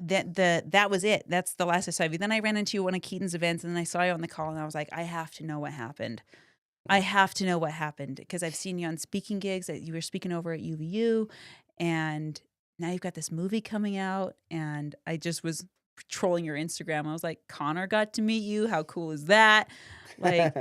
that was it. That's the last I saw of you. Then I ran into you at one of Keaton's events, and then I saw you on the call, and I was like, I have to know what happened. I have to know what happened because I've seen you on speaking gigs that you were speaking over at UVU, and now you've got this movie coming out. And I just was trolling your Instagram. I was like, Connor got to meet you. How cool is that? Like,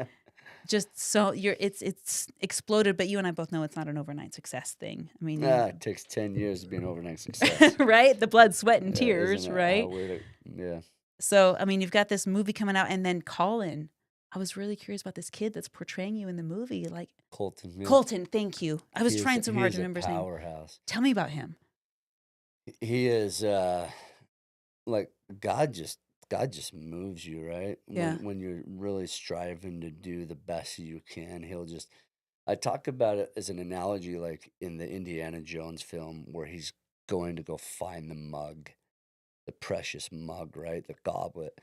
just so it's exploded. But you and I both know it's not an overnight success thing. I mean, It takes 10 years to be an overnight success. right? The blood, sweat, and Yeah, isn't tears, it how right? weird it yeah. So, I mean, you've got this movie coming out, and then Colin. I was really curious about this kid that's portraying you in the movie. Like, Colton, yeah. Colton, thank you. I was trying so He hard is to a remember his name. powerhouse. Tell me about him. He is, like, God just moves you, right? Yeah. When you're really striving to do the best you can, he'll just I talk about it as an analogy, like, in the Indiana Jones film where he's going to go find the mug, the precious mug, right? The goblet,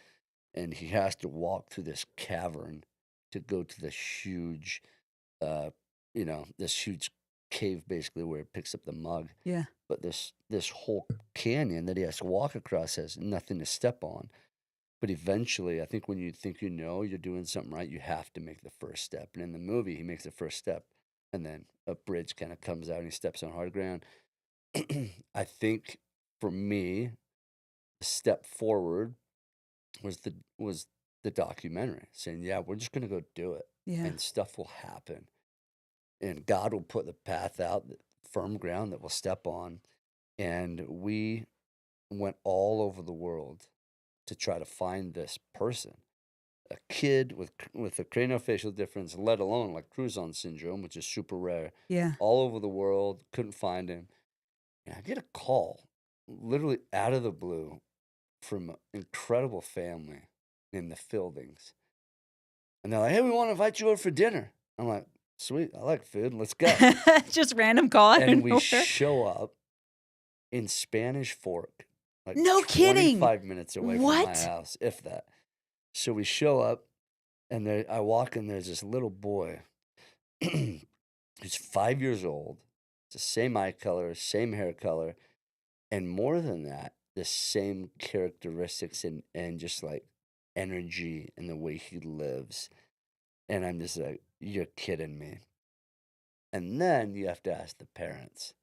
and he has to walk through this cavern to go to this huge, uh, this huge cave basically where it picks up the mug. Yeah. But this whole canyon that he has to walk across has nothing to step on. But eventually, I think when you think you know you're doing something right, you have to make the first step. And in the movie, he makes the first step, and then a bridge kind of comes out and he steps on hard ground. I think for me, the step forward was the documentary saying, "Yeah, we're just gonna go do it, Yeah. and stuff will happen, and God will put the path out, the firm ground that we'll step on." And we went all over the world to try to find this person, a kid with a craniofacial difference, let alone like Cruzon syndrome, which is super rare, Yeah. all over the world. Couldn't find him, and I get a call, literally out of the blue, from an incredible family in the Fieldings. And they're like, "Hey, we want to invite you over for dinner." I'm like, "Sweet, I like food. Let's go." Just random call out And of we nowhere. show up in Spanish Fork, like No kidding. 25 minutes away from my What? house, if that. So we show up, and I walk in. There's this little boy who's 5 years old. It's the same eye color, same hair color, and more than that, the same characteristics and just like energy and the way he lives. And I'm just like, "You're kidding me." And then you have to ask the parents,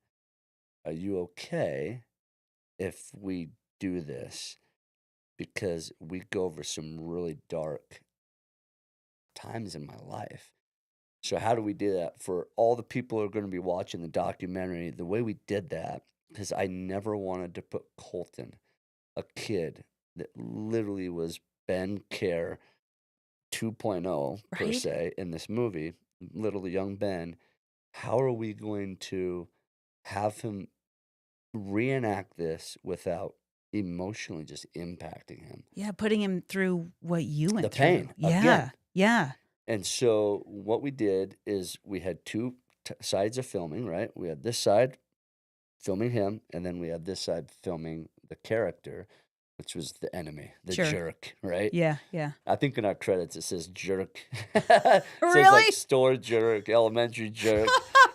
"Are you okay if we do this?" Because we go over some really dark times in my life. So, how do we do that? For all the people who are going to be watching the documentary, the way we did that, because I never wanted to put Colton, a kid that literally was Ben Care 2.0 per Right? se in this movie, little young Ben. How are we going to have him reenact this without emotionally just impacting him? Yeah, putting him through what you The went through. pain Yeah. again. Yeah. And so what we did is we had two sides of filming, right? We had this side filming him, and then we had this side filming the character, which was the enemy, the Sure. jerk, right? Yeah. Yeah. I think in our credits it says jerk. It says like Really? store jerk, elementary jerk.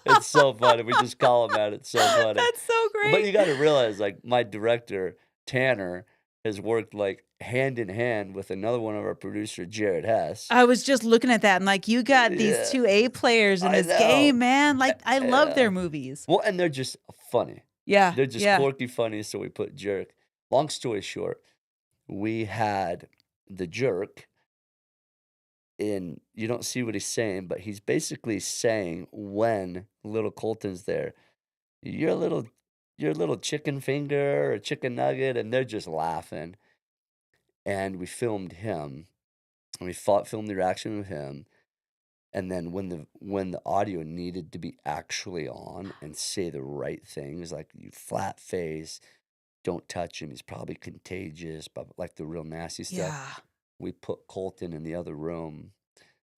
It's so funny. We just call him out. It's so funny. That's so But great. you got to realize, like, my director, Tanner, has worked like hand in hand with another one of our producer, Jared Hess. I was just looking at that and like, you got these Yeah, 2 A players in I this know. game, man. Like, I love Yeah. their movies. Well, and they're just funny. Yeah. They're just Yeah. quirky funny, so we put jerk. Long story short, we had the jerk in you don't see what he's saying, but he's basically saying when little Colton's there, "You're a little chicken finger or chicken nugget," and they're just laughing. And we filmed him, and we filmed the reaction of him. And then when the audio needed to be actually on and say the right things, like you flat face, don't touch him, he's probably contagious, but like the real nasty stuff, Yeah. we put Colton in the other room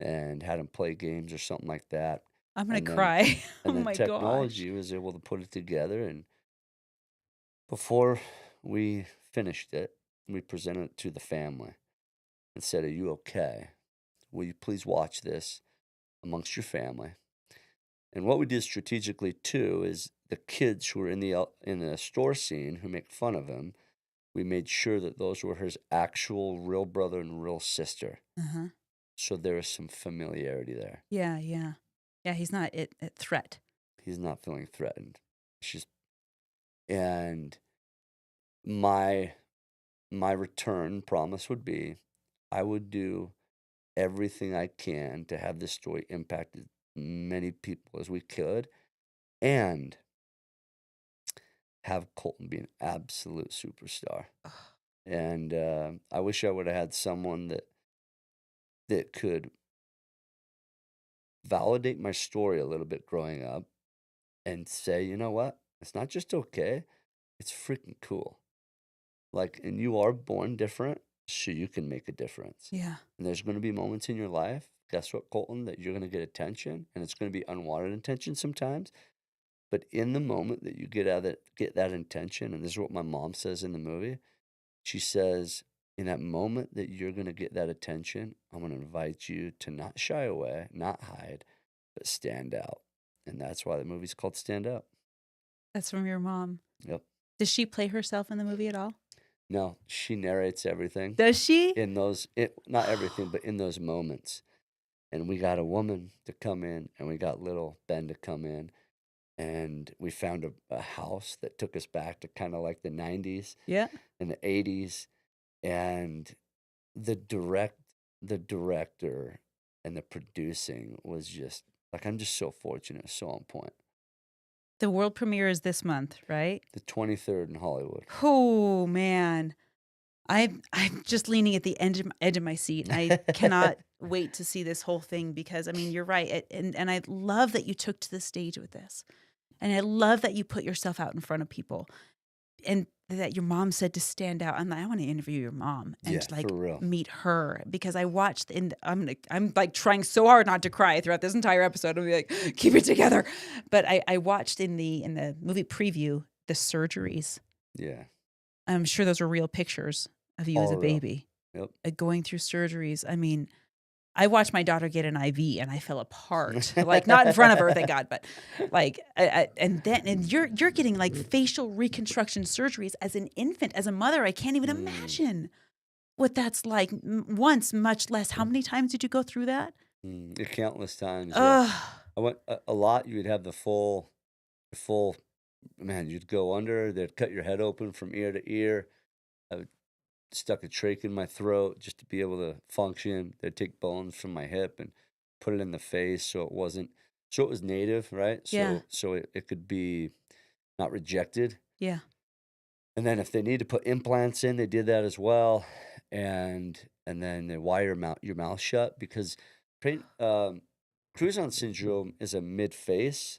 and had him play games or something like that. I'm gonna And then cry. Oh and then my gosh. technology was able to put it together. And before we finished it, we presented it to the family and said, "Are you okay? Will you please watch this amongst your family?" And what we did strategically too is the kids who were in the store scene who make fun of him, we made sure that those were his actual real brother and real sister. Uh-huh. So there is some familiarity there. Yeah, yeah. Yeah, he's not a threat. He's not feeling threatened. She's and my my return promise would be I would do everything I can to have this story impact as many people as we could and have Colton be an absolute superstar. And I wish I would have had someone that could validate my story a little bit growing up and say, you know what? It's not just okay, it's freaking cool. Like, and you are born different, so you can make a difference. Yeah. And there's going to be moments in your life, guess what, Colton, that you're going to get attention, and it's going to be unwanted attention sometimes. But in the moment that you get that intention, and this is what my mom says in the movie, she says, in that moment that you're going to get that attention, I'm going to invite you to not shy away, not hide, but stand out. And that's why the movie's called Stand Out. That's from your mom. Yep. Does she play herself in the movie at all? No, she narrates everything Does she? in not everything, but in those moments. And we got a woman to come in, and we got little Ben to come in, and we found a house that took us back to kind of like the 90s Yeah. and the 80s. And the director and the producing was just like, I'm just so fortunate, so on point. The world premiere is this month, right? The 23rd in Hollywood. Oh man. I'm just leaning at the edge of my seat. I cannot wait to see this whole thing because I mean you're right. And I love that you took to the stage with this. And I love that you put yourself out in front of people. And that your mom said to stand out. I'm like, I want to interview your mom and Yeah, like for real. meet her because I watched I'm like trying so hard not to cry throughout this entire episode. I'm like, keep it together. But I watched in the movie preview the surgeries. Yeah. I'm sure those were real pictures of you as All a real. baby. Yep. Going through surgeries. I mean, I watched my daughter get an IV and I fell apart. Like not in front of her, thank God, but like, and you're getting like facial reconstruction surgeries as an infant, as a mother. I can't even imagine what that's like. Once, much less. How many times did you go through that? Countless times. Yeah. Ugh. I went a lot. You would have the full, man, you'd go under, they'd cut your head open from ear to ear. I would stuck a trach in my throat just to be able to function. They'd take bones from my hip and put it in the face so it was native, right? Yeah. So it could be not rejected. Yeah. And then if they need to put implants in, they did that as well. And then they wire your mouth shut because Cruzon syndrome is a mid-face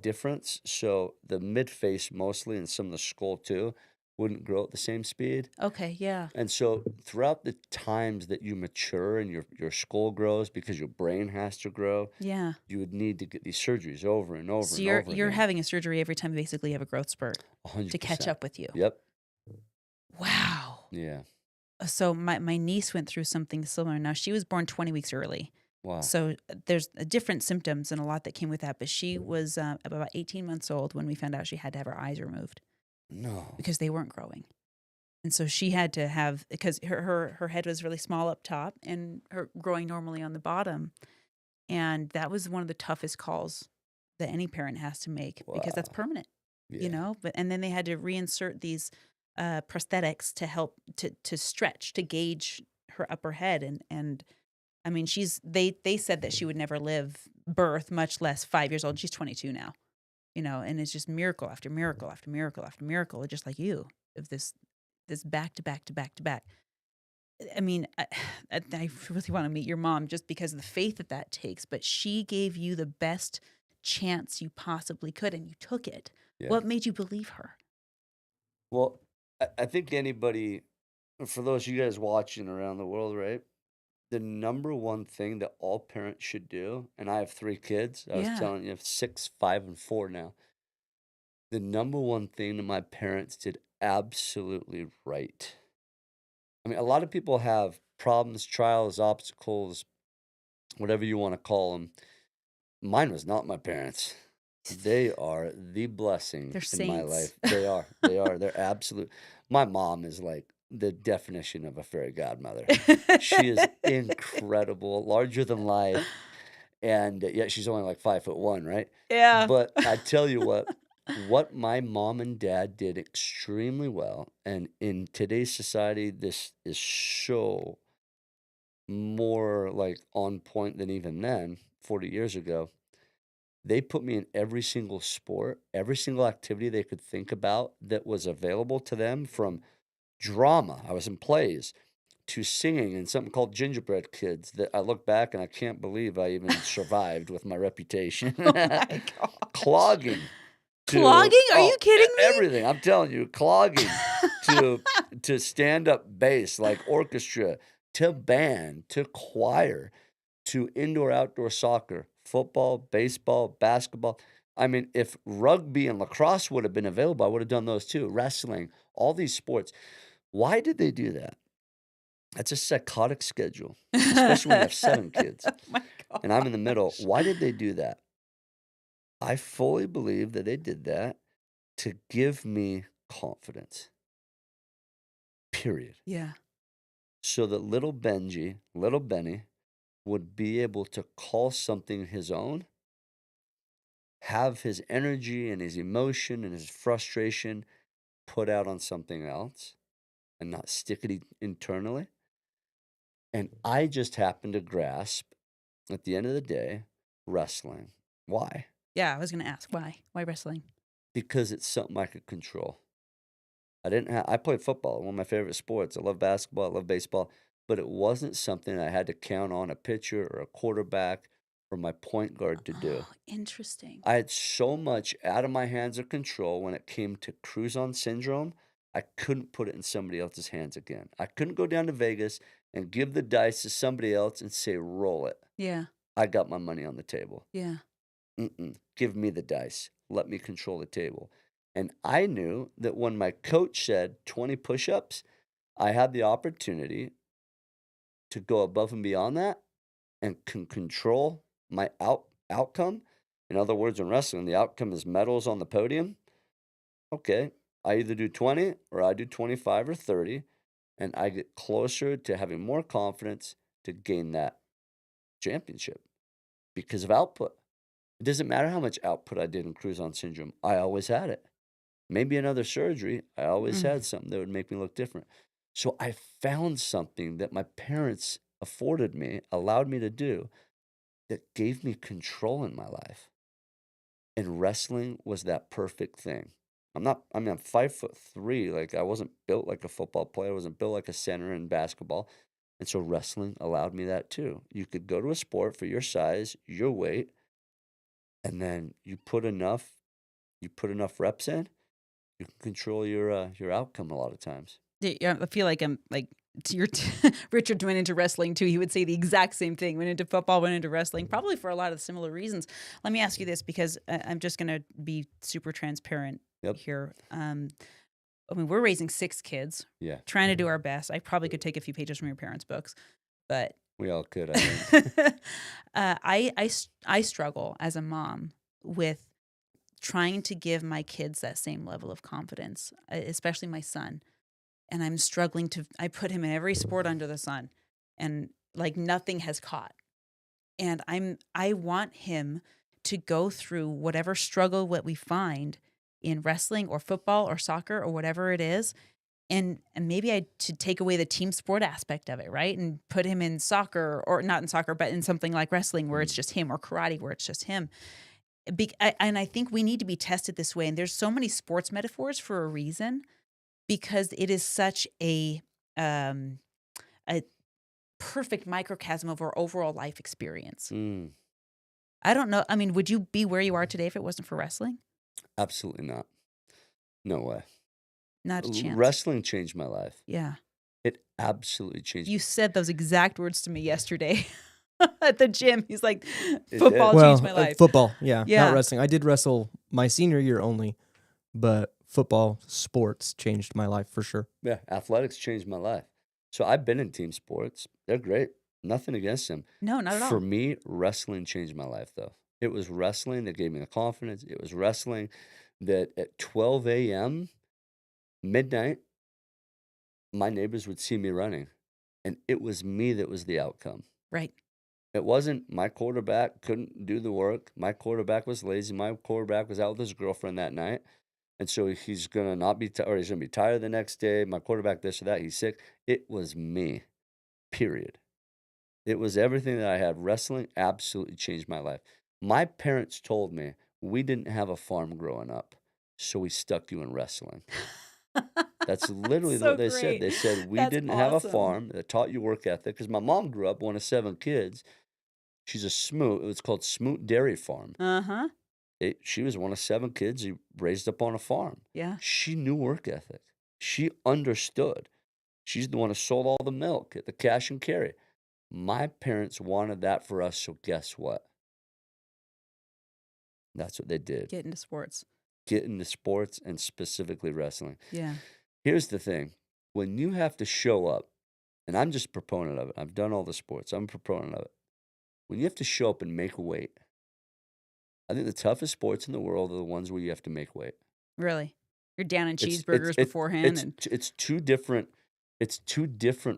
difference. So the mid-face mostly and some of the skull too wouldn't grow at the same speed. Okay. Yeah. And so throughout the times that you mature and your skull grows because your brain has to grow, Yeah. you would need to get these surgeries over and over So and you're over you're again. having a surgery every time basically you have a growth spurt 100%. to catch up with you. Yep. Wow. Yeah. So my niece went through something similar. Now she was born 20 weeks early. Wow. So there's different symptoms and a lot that came with that. But she was about 18 months old when we found out she had to have her eyes removed No. because they weren't growing. And so she had to have, because her head was really small up top and her growing normally on the bottom. And that was one of the toughest calls that any parent has to make because that's Wow. permanent, Yeah. you know? And then they had to reinsert these prosthetics to help to stretch, to gauge her upper head. And I mean, they said that she would never live birth, much less 5 years old. She's 22 now, you know, and it's just miracle after miracle after miracle after miracle, just like you, of this back to back to back to back. I mean, I really want to meet your mom just because of the faith that takes, but she gave you the best chance you possibly could and you took it. Yeah. What made you believe her? Well, I think anybody, for those of you guys watching around the world, right? The number one thing that all parents should do, and I have 3 kids. I was Yeah. telling you, 6, 5, and 4 now. The number one thing that my parents did absolutely right. I mean, a lot of people have problems, trials, obstacles, whatever you want to call them. Mine was not my parents. They are the blessing They're in my saints. life. They are. They are. They're absolute. My mom is like the definition of a fairy godmother. She is incredible, larger than life, and yet she's only like 5'1", right? Yeah. But I tell you what my mom and dad did extremely well, and in today's society, this is so more like on point than even then, 40 years ago. They put me in every single sport, every single activity they could think about that was available to them, from drama, I was in plays, to singing in something called Gingerbread Kids that I look back and I can't believe I even survived with my reputation. Oh my gosh. Clogging to Clogging? Are you kidding me? everything. I'm telling you, clogging to stand up bass like orchestra, to band, to choir, to indoor outdoor soccer, football, baseball, basketball. I mean, if rugby and lacrosse would have been available, I would have done those too. Wrestling, all these sports. Why did they do that? That's a psychotic schedule, especially when you have 7 kids Oh my and I'm in the middle. gosh. Why did they do that? I fully believe that they did that to give me confidence, period. Yeah. So that little Benji, little Benny, would be able to call something his own, have his energy and his emotion and his frustration put out on something else and not stick it internally. And I just happened to grasp, at the end of the day, wrestling. Why? Yeah, I was gonna ask why. Why wrestling? Because it's something I could control. I played football, one of my favorite sports. I love basketball, I love baseball, but it wasn't something I had to count on a pitcher or a quarterback or my point guard to do. Oh, interesting. I had so much out of my hands of control when it came to Cruzon syndrome. I couldn't put it in somebody else's hands again. I couldn't go down to Vegas and give the dice to somebody else and say, roll it. Yeah. I got my money on the table. Yeah. Give me the dice. Let me control the table. And I knew that when my coach said 20 push ups, I had the opportunity to go above and beyond that and can control my outcome. In other words, in wrestling, the outcome is medals on the podium. Okay, I either do 20 or I do 25 or 30, and I get closer to having more confidence to gain that championship because of output. It doesn't matter how much output I did in Cruzon syndrome. I always had it. Maybe another surgery. I always had something that would make me look different. So I found something that my parents afforded me, allowed me to do, that gave me control in my life. And wrestling was that perfect thing. I'm 5'3". Like, I wasn't built like a football player. I wasn't built like a center in basketball. And so wrestling allowed me that too. You could go to a sport for your size, your weight, and then you put enough reps in, you can control your outcome a lot of times. Yeah, I feel like I'm like Richard went into wrestling too. He would say the exact same thing. Went into football, went into wrestling, probably for a lot of similar reasons. Let me ask you this because I'm just going to be super transparent Yep. here. I mean, we're raising 6 kids, Yeah, trying to do our best. I probably could take a few pages from your parents' books, but we all could, I think. I struggle as a mom with trying to give my kids that same level of confidence, especially my son. And I'm struggling I put him in every sport under the sun and like nothing has caught. And I want him to go through whatever struggle what we find in wrestling or football or soccer or whatever it is. And maybe I should take away the team sport aspect of it, right? And put him in soccer, or not in soccer, but in something like wrestling where it's just him, or karate where it's just him. And I think we need to be tested this way. And there's so many sports metaphors for a reason, because it is such a perfect microcosm of our overall life experience. I don't know. I mean, would you be where you are today if it wasn't for wrestling? Absolutely not. No way. Not a chance. Wrestling changed my life. Yeah. It absolutely changed. You said those exact words to me yesterday at the gym. He's like, It football did. changed my life. Football, yeah, Yeah. not wrestling. I did wrestle my senior year only, but football, sports changed my life for sure. Yeah, athletics changed my life. So I've been in team sports. They're great. Nothing against them. No, not at all. For me, wrestling changed my life, though. It was wrestling that gave me the confidence. It was wrestling that at 12 a.m., midnight, my neighbors would see me running, and it was me that was the outcome. Right. It wasn't my quarterback couldn't do the work. My quarterback was lazy. My quarterback was out with his girlfriend that night. And so he's going to not be, or he's going to be tired the next day. My quarterback, this or that, he's sick. It was me, period. It was everything that I had. Wrestling absolutely changed my life. My parents told me we didn't have a farm growing up, so we stuck you in wrestling. That's literally so what they said. great. They said, we That's didn't have a awesome. farm that taught you work ethic. Because my mom grew up one of 7 kids. She's a Smoot. It was called Smoot Dairy Farm. Uh-huh. She was one of 7 kids who raised up on a farm. Yeah. She knew work ethic. She understood. She's the one who sold all the milk at the cash and carry. My parents wanted that for us, so guess what? That's what they did. Get into sports. Get into sports and specifically wrestling. Yeah. Here's the thing. When you have to show up, and I'm just a proponent of it. I've done all the sports. I'm a proponent of it. When you have to show up and make weight, I think the toughest sports in the world are the ones where you have to make weight. Really. You're down in It's cheeseburgers beforehand and it's 2 different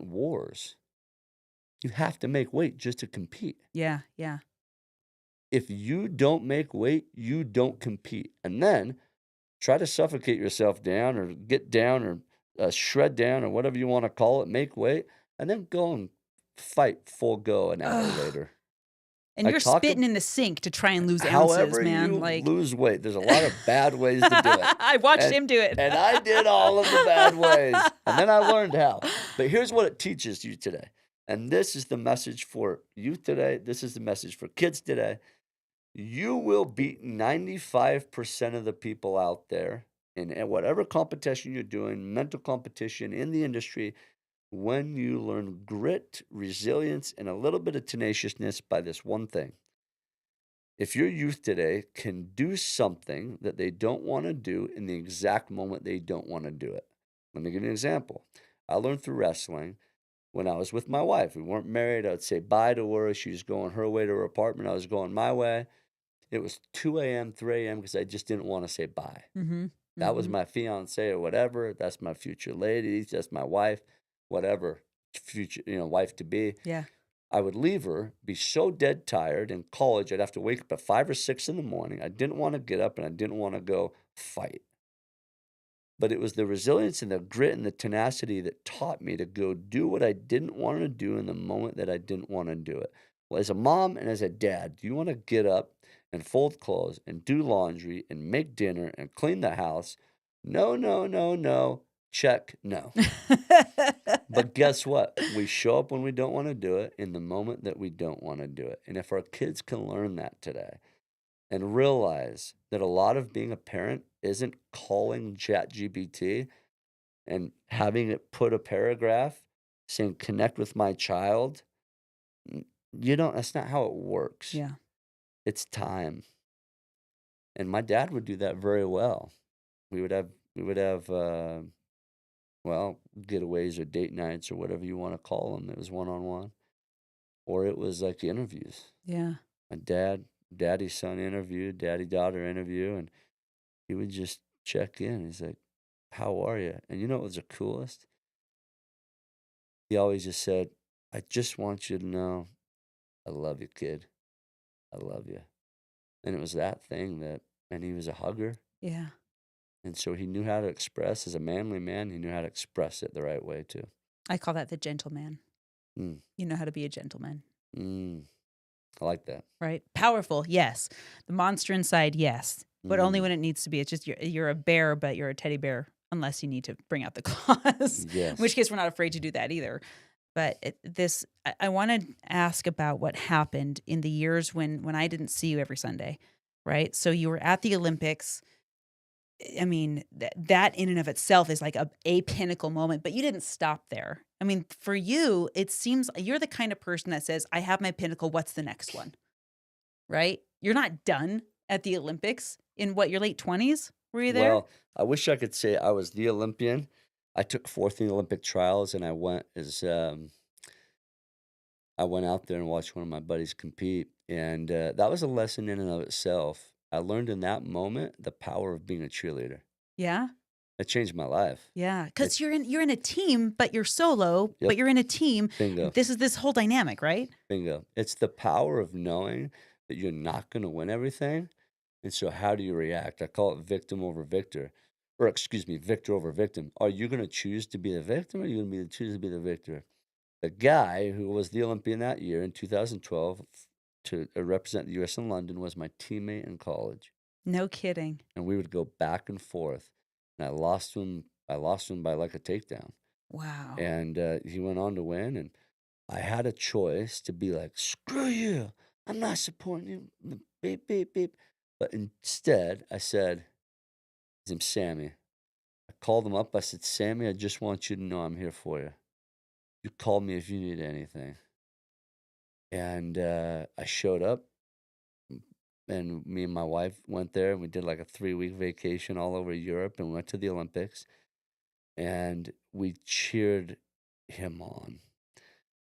wars. You have to make weight just to compete. yeah, yeah. If you don't make weight, you don't compete. And then try to suffocate yourself down or get down or shred down or whatever you want to call it, make weight, and then go and fight full go an hour Ugh. later. And I you're talk spitting ab- in the sink to try and lose ounces, However man. you Like lose weight, there's a lot of bad ways to do it. I watched And- him do it. And I did all of the bad ways. And then I learned how. But here's what it teaches you today. And this is the message for youth today. This is the message for kids today. You will beat 95% of the people out there in whatever competition you're doing, mental competition in the industry, when you learn grit, resilience, and a little bit of tenaciousness by this one thing. If your youth today can do something that they don't want to do in the exact moment they don't want to do it. Let me give you an example. I learned through wrestling when I was with my wife. We weren't married. I would say bye to her. She was going her way to her apartment. I was going my way. It was 2 a.m., 3 a.m. because I just didn't want to say bye. Mm-hmm. That was my fiance or whatever. That's my future lady. That's my wife, whatever, future, wife to be. Yeah. I would leave her, be so dead tired in college. I'd have to wake up at 5 or 6 in the morning. I didn't want to get up and I didn't want to go fight. But it was the resilience and the grit and the tenacity that taught me to go do what I didn't want to do in the moment that I didn't want to do it. Well, as a mom and as a dad, do you want to get up and fold clothes and do laundry and make dinner and clean the house? No, no, no, no. Check, no. But guess what? We show up when we don't want to do it in the moment that we don't want to do it. And if our kids can learn that today and realize that a lot of being a parent isn't calling ChatGPT and having it put a paragraph saying connect with my child, that's not how it works. Yeah. It's time. And my dad would do that very well. We would have getaways or date nights or whatever you want to call them. It was one-on-one. Or it was like interviews. Yeah. My daddy-son interview, daddy-daughter interview, and he would just check in. He's like, how are you? And you know what was the coolest? He always just said, I just want you to know I love you, kid. I love you. And it was that thing and he was a hugger. Yeah. And so he knew how to express, as a manly man, he knew how to express it the right way too. I call that the gentleman. Mm. You know how to be a gentleman. I like that. Right? Powerful, yes. The monster inside, yes. But only when it needs to be. It's just you're a bear, but you're a teddy bear, unless you need to bring out the claws. Yes. In which case, we're not afraid to do that either. But I want to ask about what happened in the years when I didn't see you every Sunday, right? So you were at the Olympics. I mean, that in and of itself is like a pinnacle moment, but you didn't stop there. I mean, for you, it seems you're the kind of person that says, I have my pinnacle, what's the next one? Right? You're not done at the Olympics in your late 20s? Were you there? Well, I wish I could say I was the Olympian. I took 4th in the Olympic trials and I went as I went out there and watched one of my buddies compete, and that was a lesson in and of itself. I learned in that moment the power of being a cheerleader. Yeah. It changed my life. Yeah. It, Because you're in a team, but you're solo, but yep, you're in a team. bingo, This is this whole dynamic, right? bingo. It's the power of knowing that you're not going to win everything. And so, how do you react? I call it victim over victor, or excuse me, victor over victim. Are you going to choose to be the victim, or are you going to choose to be the victor? The guy who was the Olympian that year in 2012 to represent the U.S. in London was my teammate in college, No kidding. and we would go back and forth. And I lost to him. I lost to him by like a takedown, Wow. and he went on to win. And I had a choice to be like, "Screw you! I'm not supporting you." Beep beep beep. But instead, I said, "His name's Sammy." I called him up. I said, "Sammy, I just want you to know I'm here for you. You call me if you need anything." And I showed up, and me and my wife went there, and we did like a 3-week vacation all over Europe, and we went to the Olympics, and we cheered him on.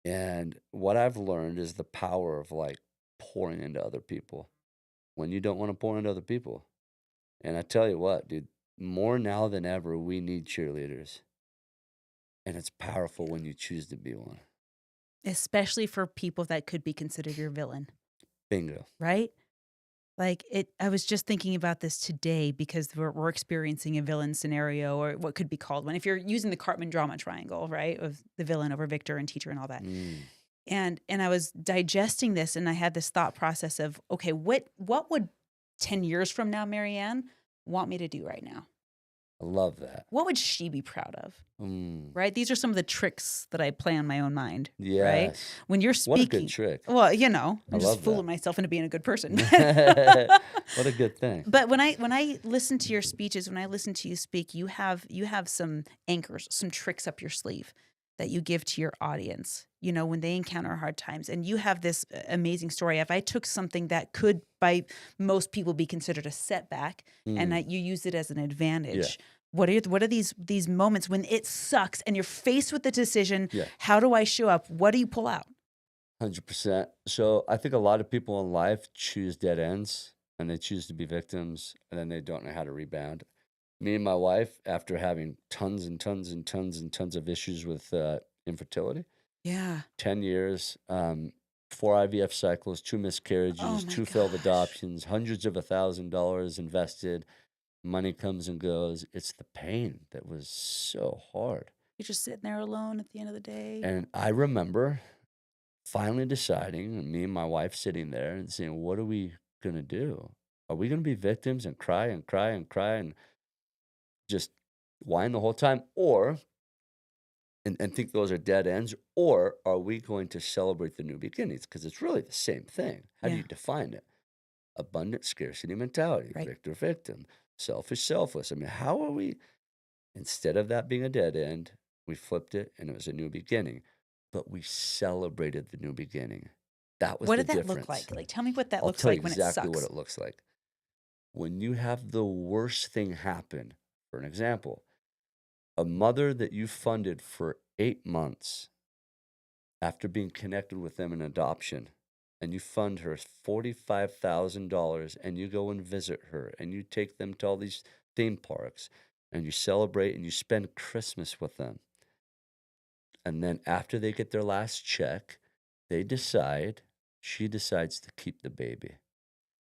And what I've learned is the power of like pouring into other people when you don't want to pour into other people. And I tell you what, dude, more now than ever, we need cheerleaders. And it's powerful when you choose to be one. Especially for people that could be considered your villain, Bingo. right? Like I was just thinking about this today because we're experiencing a villain scenario or what could be called one. If you're using the Cartman drama triangle, right, of the villain over victor and teacher and all that. Mm, And I was digesting this and I had this thought process of, okay, what would 10 years from now, Marianne, want me to do right now? I love that. What would she be proud of? Mm, Right? These are some of the tricks that I play on my own mind. Right? yes. When you're What a speaking, good trick. well, I I'm just love fooling that. myself into being a good person. What a good thing. But when I listen to your speeches, when I listen to you speak, you have some anchors, some tricks up your sleeve that you give to your audience, when they encounter hard times. And you have this amazing story. If I took something that could by most people be considered a setback and Mm, that you use it as an yeah. advantage, what are these moments when it sucks and you're faced with the decision, Yeah. how do I show up? What do you pull out? 100%. So I think a lot of people in life choose dead ends and they choose to be victims and then they don't know how to rebound. Me and my wife, after having tons and tons and tons and tons of issues with infertility, Yeah. 10 years, 4 IVF cycles, 2 Oh miscarriages, my 2 failed gosh. adoptions, hundreds of $1,000 invested, money comes and goes. It's the pain that was so hard. You're just sitting there alone at the end of the day. And I remember finally deciding, and me and my wife sitting there and saying, what are we going to do? Are we going to be victims and cry and cry and cry and just whine the whole time? Or, and think those are dead ends? Or are we going to celebrate the new beginnings? Because it's really the same thing. How do Yeah. you define it? Abundant scarcity mentality, Right. victor, victim, selfish, selfless. I mean, how are we, instead of that being a dead end, we flipped it and it was a new beginning, but we celebrated the new beginning. That was What the did that look difference. like? Like, tell me what that I'll looks tell you like when it exactly what sucks. it looks like. When you have the worst thing happen, for an example, a mother that you funded for 8 months after being connected with them in adoption, and you fund her $45,000 and you go and visit her and you take them to all these theme parks and you celebrate and you spend Christmas with them. And then after they get their last check, she decides to keep the baby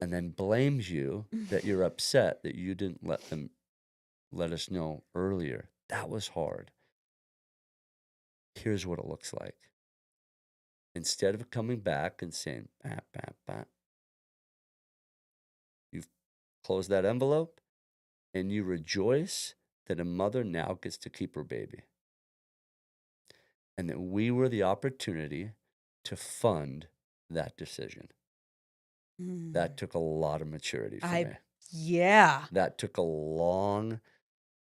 and then blames you that you're upset that you didn't let us know earlier. That was hard. Here's what it looks like. Instead of coming back and saying, bah, bah, bah, you've closed that envelope and you rejoice that a mother now gets to keep her baby. And that we were the opportunity to fund that decision. That Mm. took a lot of maturity for me. Yeah. That took a long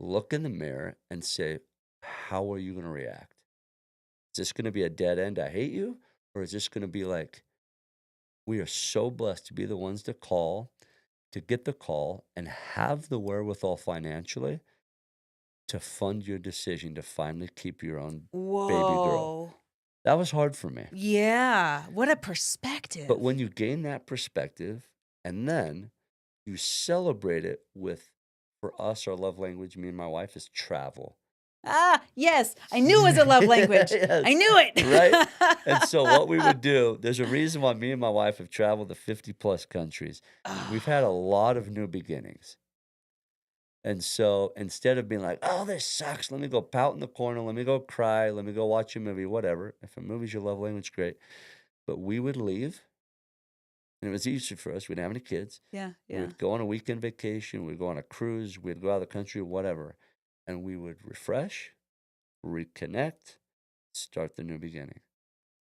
look in the mirror and say, how are you going to react? Is this going to be a dead end, I hate you? Or is this going to be like, we are so blessed to be the ones to call, to get the call, and have the wherewithal financially to fund your decision to finally keep your own baby girl. Whoa. That was hard for me. Yeah. What a perspective. But when you gain that perspective and then you celebrate it with, for us, our love language, me and my wife, is travel. Yes. I knew it was a love language. Yes. I knew it. Right? And so what we would do, there's a reason why me and my wife have traveled to 50 plus countries. We've had a lot of new beginnings. And so instead of being like, oh, this sucks, let me go pout in the corner, let me go cry, let me go watch a movie, whatever. If a movie's your love language, great. But we would leave, and it was easy for us. We didn't have any kids. Yeah. We Yeah. would go on a weekend vacation, we'd go on a cruise, we'd go out of the country, whatever. And we would refresh, reconnect, start the new beginning.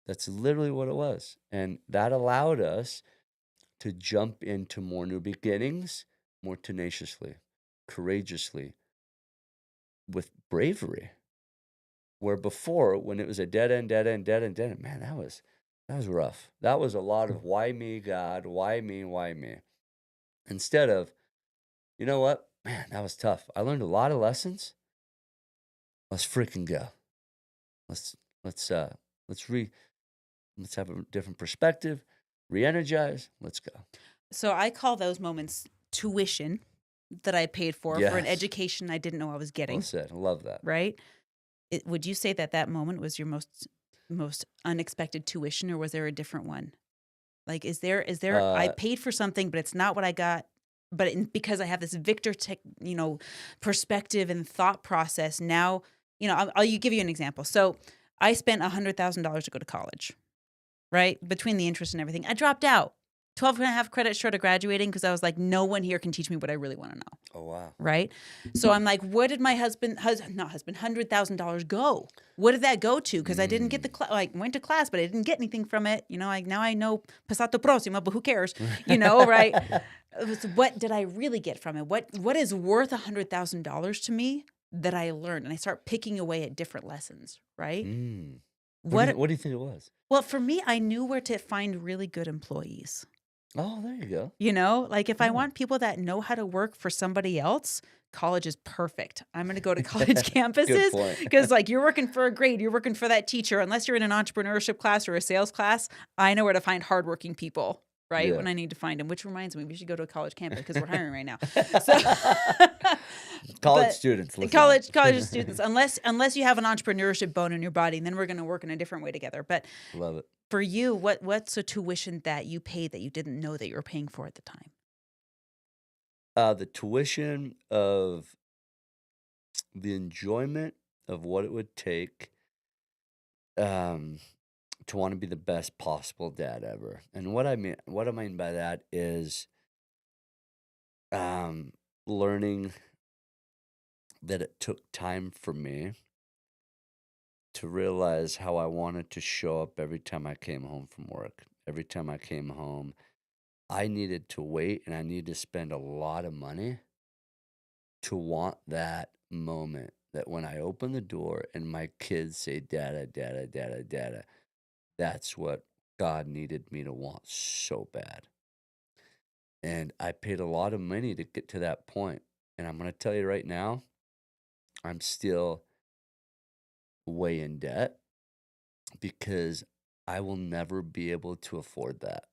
That's literally what it was. And that allowed us to jump into more new beginnings more tenaciously, courageously, with bravery. Where before, when it was a dead end, man, that was rough. That was a lot of why me, God, why me, why me? Instead of, you know what, man, that was tough. I learned a lot of lessons. Let's freaking go. Let's have a different perspective, re-energize. Let's go. So I call those moments tuition that I paid for an Yes. education I didn't know I was getting. Well said. I love that. Right? Would you say that moment was your most unexpected tuition, or was there a different one? Like, is there I paid for something, but it's not what I got. But because I have this Victor perspective and thought process now, I'll give you an example. So I spent $100,000 to go to college, right? Between the interest and everything, I dropped out. 12 and a half credits short of graduating because I was like, no one here can teach me what I really want to know. Oh, wow. Right? So I'm like, where did my $100,000 go? What did that go to? Because I didn't get went to class, but I didn't get anything from it. Now I know passato prossimo, but who cares? Right? So what did I really get from it? What is worth $100,000 to me that I learned? And I start picking away at different lessons, right? What do you think it was? Well, for me, I knew where to find really good employees. Oh, there you go. If I want people that know how to work for somebody else, college is perfect. I'm going to go to college campuses because you're working for a grade, you're working for that teacher. Unless you're in an entrepreneurship class or a sales class, I know where to find hardworking people, right? Yeah. When I need to find them, which reminds me, we should go to a college campus because we're hiring right now. So, college students, listen. college students, unless you have an entrepreneurship bone in your body, then we're going to work in a different way together. But love it. For you, what's a tuition that you paid that you didn't know that you were paying for at the time? The tuition of the enjoyment of what it would take to want to be the best possible dad ever. And what I mean by that is learning that it took time for me to realize how I wanted to show up every time I came home from work. Every time I came home, I needed to wait and I needed to spend a lot of money to want that moment that when I open the door and my kids say, Dada, Dada, Dada, Dada, that's what God needed me to want so bad. And I paid a lot of money to get to that point. And I'm going to tell you right now, I'm still way in debt because I will never be able to afford that.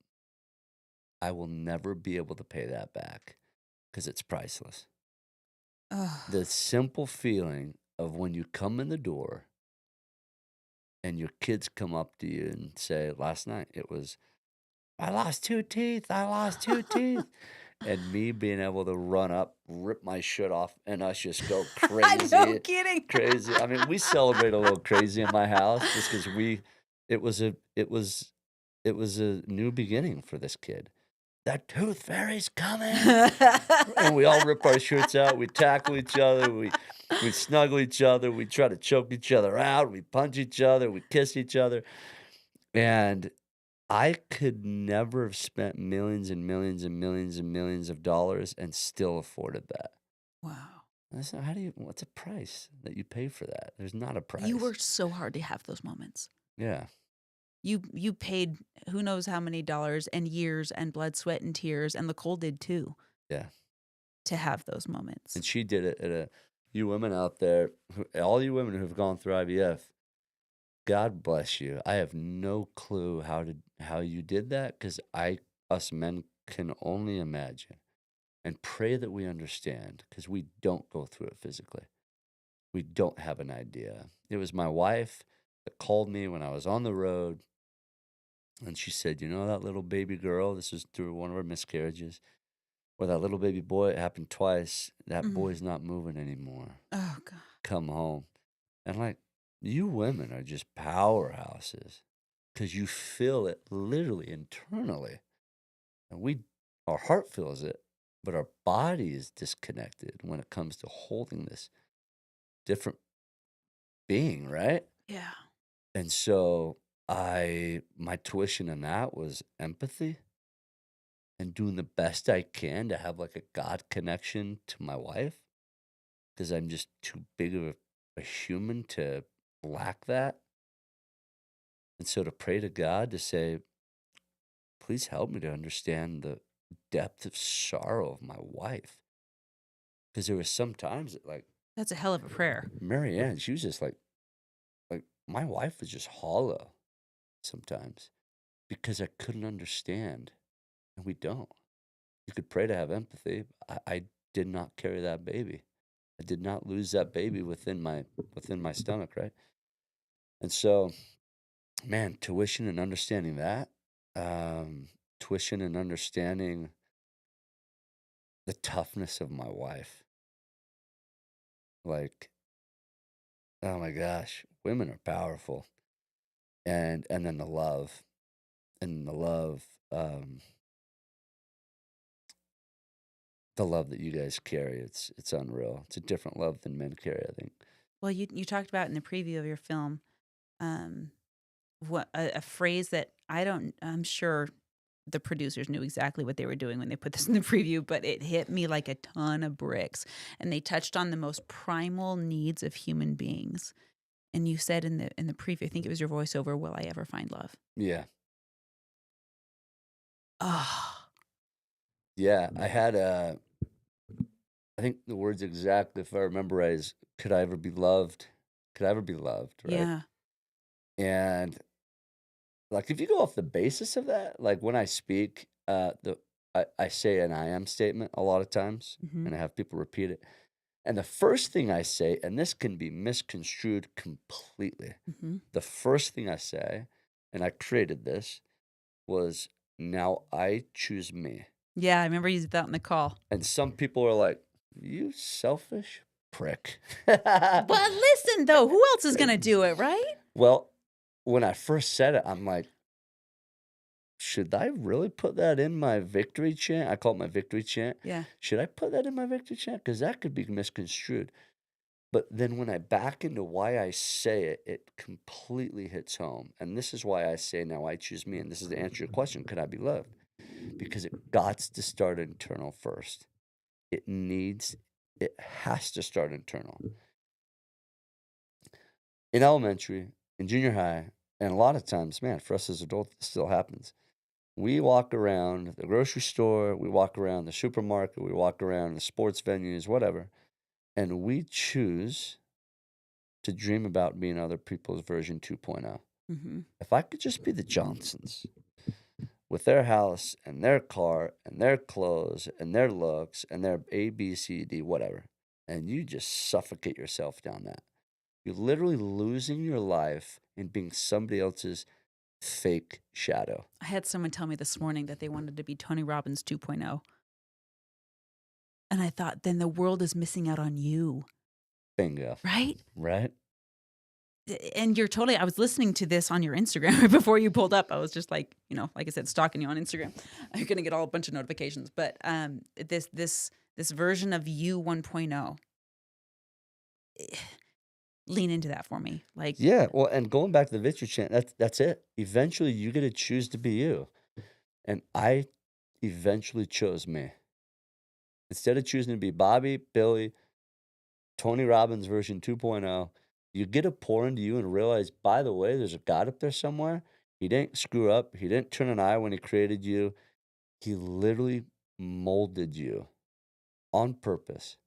I will never be able to pay that back because it's priceless. The simple feeling of when you come in the door and your kids come up to you and say, last night it was, I lost 2 teeth. And me being able to run up, rip my shirt off, and us just go crazy. No kidding. Crazy. I mean, we celebrate a little crazy in my house just because it was a new beginning for this kid. The tooth fairy's coming. And we all rip our shirts out. We tackle each other. We snuggle each other. We try to choke each other out. We punch each other. We kiss each other. And I could never have spent millions and millions and millions and millions of dollars and still afforded that. Wow. So what's a price that you pay for that? There's not a price. You worked so hard to have those moments. Yeah. You paid who knows how many dollars and years and blood, sweat, and tears, and Nicole did too. Yeah. To have those moments. And she did it you women out there, all you women who have gone through IVF, God bless you. I have no clue how you did that because us men can only imagine and pray that we understand because we don't go through it physically. We don't have an idea. It was my wife that called me when I was on the road, and she said, "You know that little baby girl? This was through one of her miscarriages, or that little baby boy. It happened twice. That Mm. boy's not moving anymore. Oh God. Come home." And like, you women are just powerhouses because you feel it literally internally, and our heart feels it, but our body is disconnected when it comes to holding this different being, right? Yeah. And so my tuition in that was empathy and doing the best I can to have like a God connection to my wife because I'm just too big of a human to lack that. And so to pray to God to say, please help me to understand the depth of sorrow of my wife. Because there was some times that like That's a hell of a prayer. Marianne, she was just like my wife was just hollow sometimes because I couldn't understand. And we don't. You could pray to have empathy. I did not carry that baby. I did not lose that baby within my stomach, right? And so, man, tuition and understanding that, tuition and understanding the toughness of my wife. Like, oh my gosh, women are powerful. And then the love. And the love that you guys carry, it's unreal. It's a different love than men carry, I think. Well, you talked about in the preview of your film, um, what a phrase that I'm sure the producers knew exactly what they were doing when they put this in the preview, but it hit me like a ton of bricks. And they touched on the most primal needs of human beings. And you said in the preview, I think it was your voiceover, "Will I ever find love?" Yeah. Oh, Yeah. I think the words exactly, if I remember right, is could I ever be loved? Could I ever be loved? Right. yeah. And like if you go off the basis of that, like when I speak, I say an I am statement a lot of times Hmm. and I have people repeat it. And the first thing I say, and this can be misconstrued completely, Hmm. the first thing I say, and I created this, was now I choose me. Yeah, I remember you said that on the call. And some people are like, you selfish prick. But listen, though, who else is going to do it, right? Well, when I first said it, I'm like, should I really put that in my victory chant? I call it my victory chant. Yeah. Should I put that in my victory chant? Because that could be misconstrued. But then when I back into why I say it, it completely hits home. And this is why I say now I choose me. And this is to answer your question, could I be loved? Because it got to start internal first. It has to start internal. In elementary, in junior high, and a lot of times, man, for us as adults, this still happens. We walk around the grocery store, we walk around the supermarket, we walk around the sports venues, whatever, and we choose to dream about being other people's version 2.0. Hmm. If I could just be the Johnsons with their house and their car and their clothes and their looks and their A, B, C, D, whatever, and you just suffocate yourself down that. You're literally losing your life in being somebody else's fake shadow. I had someone tell me this morning that they wanted to be Tony Robbins 2.0. And I thought, then the world is missing out on you, Bingo. right? Right? And you're totally, I was listening to this on your Instagram before you pulled up. I was just like, like I said, stalking you on Instagram. I'm going to get a bunch of notifications. But this version of you 1.0, lean into that for me. Like, Yeah. Well, and going back to the victory chant, that's it. Eventually, you get to choose to be you. And I eventually chose me. Instead of choosing to be Bobby, Billy, Tony Robbins version 2.0, you get to pour into you and realize, by the way, there's a God up there somewhere. He didn't screw up. He didn't turn an eye when he created you. He literally molded you on purpose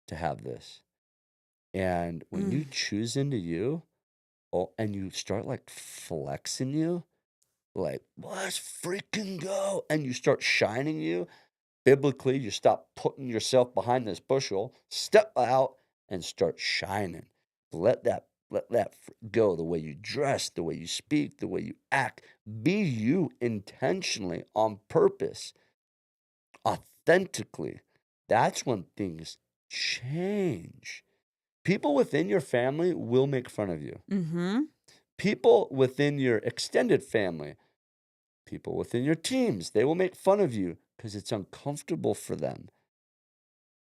to have this. And when you choose into you, Oh, and you start like flexing you, like, let's freaking go. And you start shining you. Biblically, you stop putting yourself behind this bushel, step out and start shining. Let that go. The way you dress, the way you speak, the way you act. Be you intentionally, on purpose, authentically. That's when things change. People within your family will make fun of you. Mm-hmm. People within your extended family, people within your teams, they will make fun of you because it's uncomfortable for them.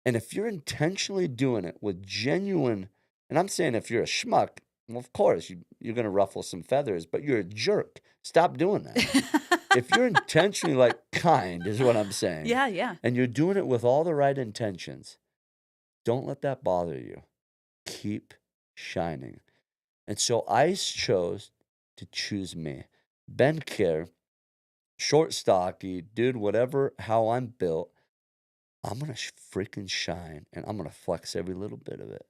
And if you're intentionally doing it with genuine, and I'm saying if you're a schmuck, well, of course, you're going to ruffle some feathers, but you're a jerk. Stop doing that. If you're intentionally like kind, is what I'm saying, Yeah, yeah. and you're doing it with all the right intentions, don't let that bother you. Keep shining. And so I chose to choose me. Ben Kerr, short, stocky, dude, whatever, how I'm built, I'm going to freaking shine and I'm going to flex every little bit of it.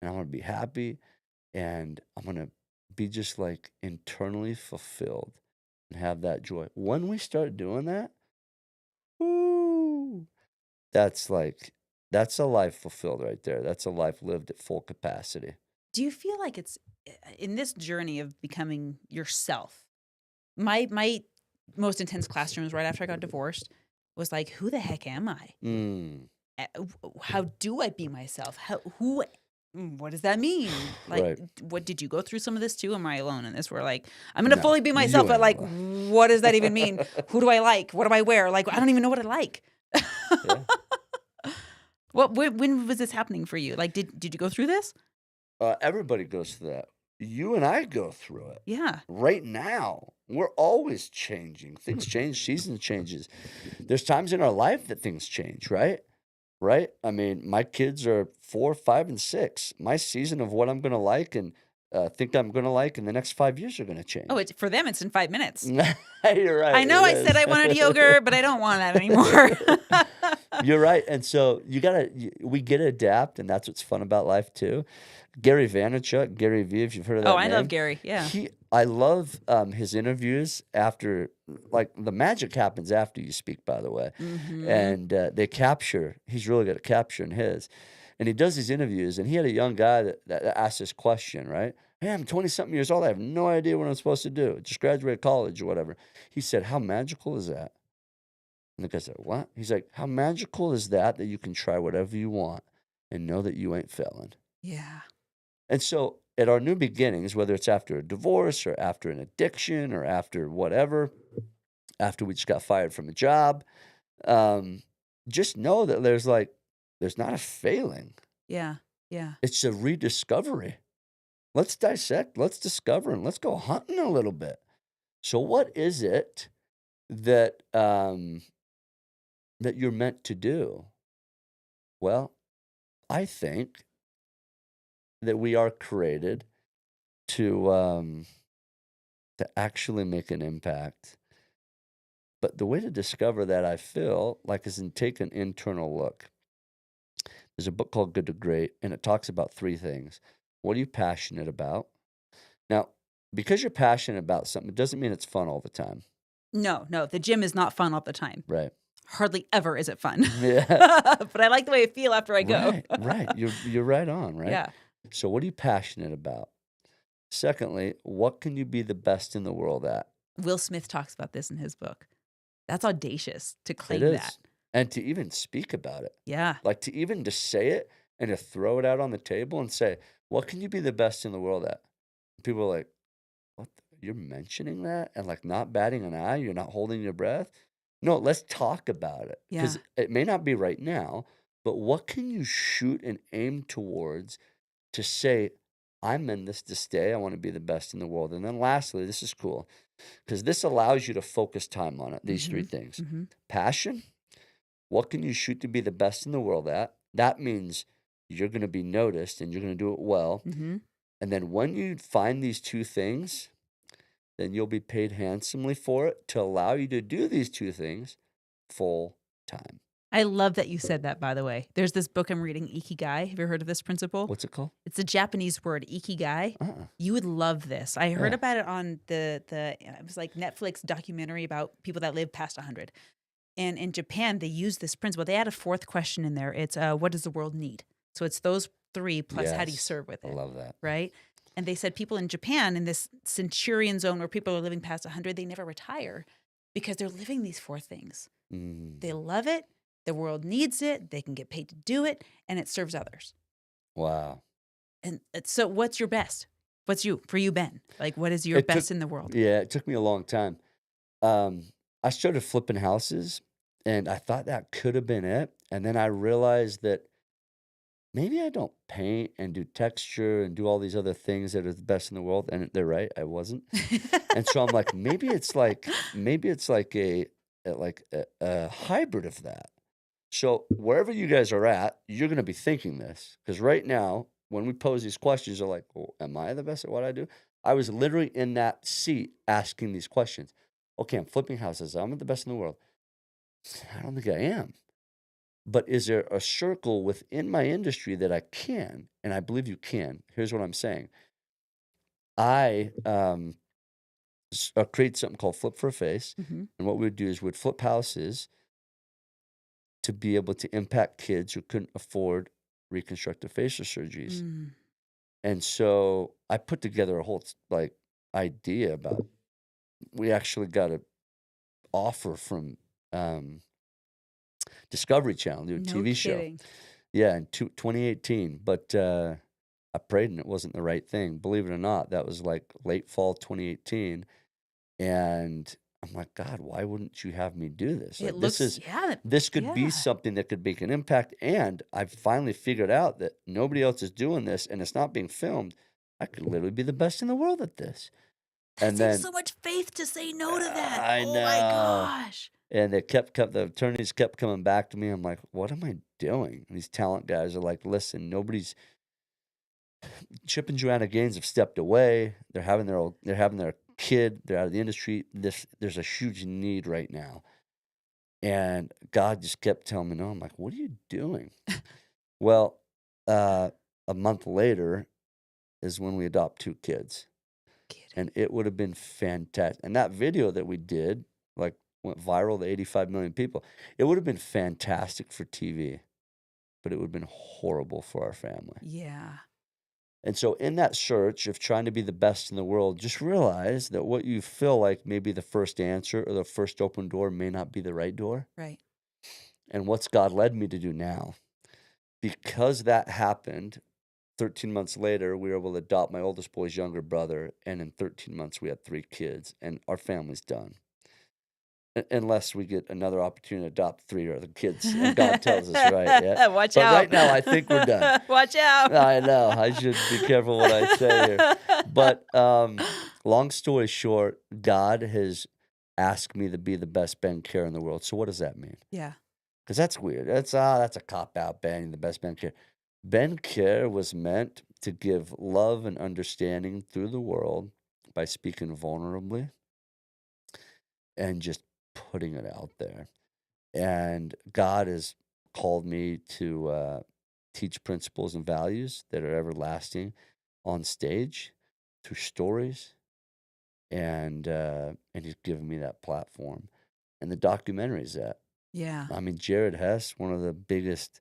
And I'm going to be happy and I'm going to be just like internally fulfilled and have that joy. When we start doing that, woo, that's a life fulfilled right there. That's a life lived at full capacity. Do you feel like it's in this journey of becoming yourself? My most intense classrooms right after I got divorced was like, who the heck am I? How do I be myself? What does that mean? Like, Right. what did you go through some of this too? Am I alone in this? Where like, I'm going to No, fully be myself, you but ain't like, alone. what does that even mean? Who do I like? What do I wear? Like, I don't even know what I like. Yeah. When was this happening for you? Like, did you go through this? Everybody goes through that. You and I go through it. Yeah. Right now, we're always changing. Things change, season changes. There's times in our life that things change, right? Right? I mean, my kids are 4, 5, and 6. My season of what I'm going to like and think I'm going to like in the next 5 years are going to change. Oh, for them, it's in 5 minutes. You're right. I know it I said is. I wanted yogurt, but I don't want that anymore. You're right. And so we get to adapt, and that's what's fun about life too. Gary Vaynerchuk, Gary V, if you've heard of that Oh, I name. love Gary. Yeah. I love his interviews after, like, the magic happens after you speak, by the way. Mm-hmm. And he's really good at capturing his. And he does these interviews, and he had a young guy that asked this question, right? Hey, I'm 20-something years old. I have no idea what I'm supposed to do. Just graduated college or whatever. He said, how magical is that? And the guy said, what? He's like, how magical is that you can try whatever you want and know that you ain't failing? Yeah. And so at our new beginnings, whether it's after a divorce or after an addiction or after whatever, after we just got fired from a job, just know that there's not a failing. Yeah. Yeah. It's a rediscovery. Let's dissect, let's discover, and let's go hunting a little bit. So what is it that that you're meant to do? Well, I think that we are created to actually make an impact. But the way to discover that, I feel like, is in take an internal look. There's a book called Good to Great, and it talks about 3 things. What are you passionate about? Now, because you're passionate about something, it doesn't mean it's fun all the time. No, the gym is not fun all the time. Right. Hardly ever is it fun. Yeah. But I like the way I feel after I go. Right. You're right on, right? Yeah. So what are you passionate about? Secondly, what can you be the best in the world at? Will Smith talks about this in his book. That's audacious to claim It is. that. And to even speak about it. Yeah. Like to even to say it and to throw it out on the table and say, what can you be the best in the world at? People are like, what? You're mentioning that? And like not batting an eye? You're not holding your breath? No, let's talk about it. Because it may not be right now, but what can you shoot and aim towards to say, I'm in this to stay. I want to be the best in the world. And then lastly, this is cool because this allows you to focus time on it. These 3 things. Mm-hmm. Passion. What can you shoot to be the best in the world at? That means you're going to be noticed and you're going to do it well. Mm-hmm. And then when you find these 2 things, then you'll be paid handsomely for it to allow you to do these 2 things full time. I love that you said that, by the way. There's this book I'm reading, Ikigai. Have you heard of this principle? What's it called? It's a Japanese word, Ikigai. You would love this. I heard Yeah. about it on the it was like Netflix documentary about people that live past 100. And in Japan, they use this principle. They add a fourth question in there. It's what does the world need? So it's those three plus how do you Yes. serve with I it, love that. right? And they said people in Japan, in this centurion zone where people are living past 100, they never retire because they're living these four things. Mm. They love it. The world needs it. They can get paid to do it, and it serves others. Wow. And so, what's your best? What's for you, Ben? Like, what is your It best took- in the world? Yeah, it took me a long time. I started flipping houses, and I thought that could have been it. And then I realized that maybe I don't paint and do texture and do all these other things that are the best in the world. And they're right, I wasn't. And so I'm like, maybe it's like a hybrid of that. So wherever you guys are at, you're going to be thinking this, because right now, when we pose these questions, you're like, well, am I the best at what I do? I was literally in that seat asking these questions. Okay, I'm flipping houses. I'm the best in the world. I don't think I am. But is there a circle within my industry that I can? And I believe you can. Here's what I'm saying. I create something called Flip for a Face. Mhm. And what we would do is we'd flip houses to be able to impact kids who couldn't afford reconstructive facial surgeries. Mm. And so I put together a whole idea about, we actually got an offer from Discovery Channel, do a No TV show. kidding. Yeah, in 2018. But I prayed and it wasn't the right thing. Believe it or not, that was like late fall 2018. And I'm like, God, why wouldn't you have me do this? Like, It looks, this could yeah. be something that could make an impact. And I've finally figured out that nobody else is doing this and it's not being filmed. I could literally be the best in the world at this. That And takes then so much faith to say no to that. I Oh know. my gosh. And the attorneys kept coming back to me. I'm like, what am I doing? And these talent guys are like, listen, Chip and Joanna Gaines have stepped away. They're having their kid. They're out of the industry. There's a huge need right now. And God just kept telling me no. I'm like, what are you doing? Well, a month later is when we adopt 2 kids. Kidding. And it would have been fantastic. And that video that we did, went viral to 85 million people. It would have been fantastic for TV, but it would have been horrible for our family. Yeah. And so in that search of trying to be the best in the world, just realize that what you feel like may be the first answer or the first open door may not be the right door. Right. And what's God led me to do now? Because that happened, 13 months later, we were able to adopt my oldest boy's younger brother. And in 13 months, we had 3 kids, and our family's done. Unless we get another opportunity to adopt 3 other kids, and God tells us, right? Yeah. Watch But out. right now, I think we're done. Watch out. I know. I should be careful what I say here. But long story short, God has asked me to be the best Ben Care in the world. So what does that mean? Yeah. Because that's weird. That's a cop-out, Ben, the best Ben Care. Ben Care was meant to give love and understanding through the world by speaking vulnerably and just putting it out there. And God has called me to teach principles and values that are everlasting on stage through stories. And he's given me that platform. And the documentary is that. Yeah. I mean, Jared Hess, one of the biggest,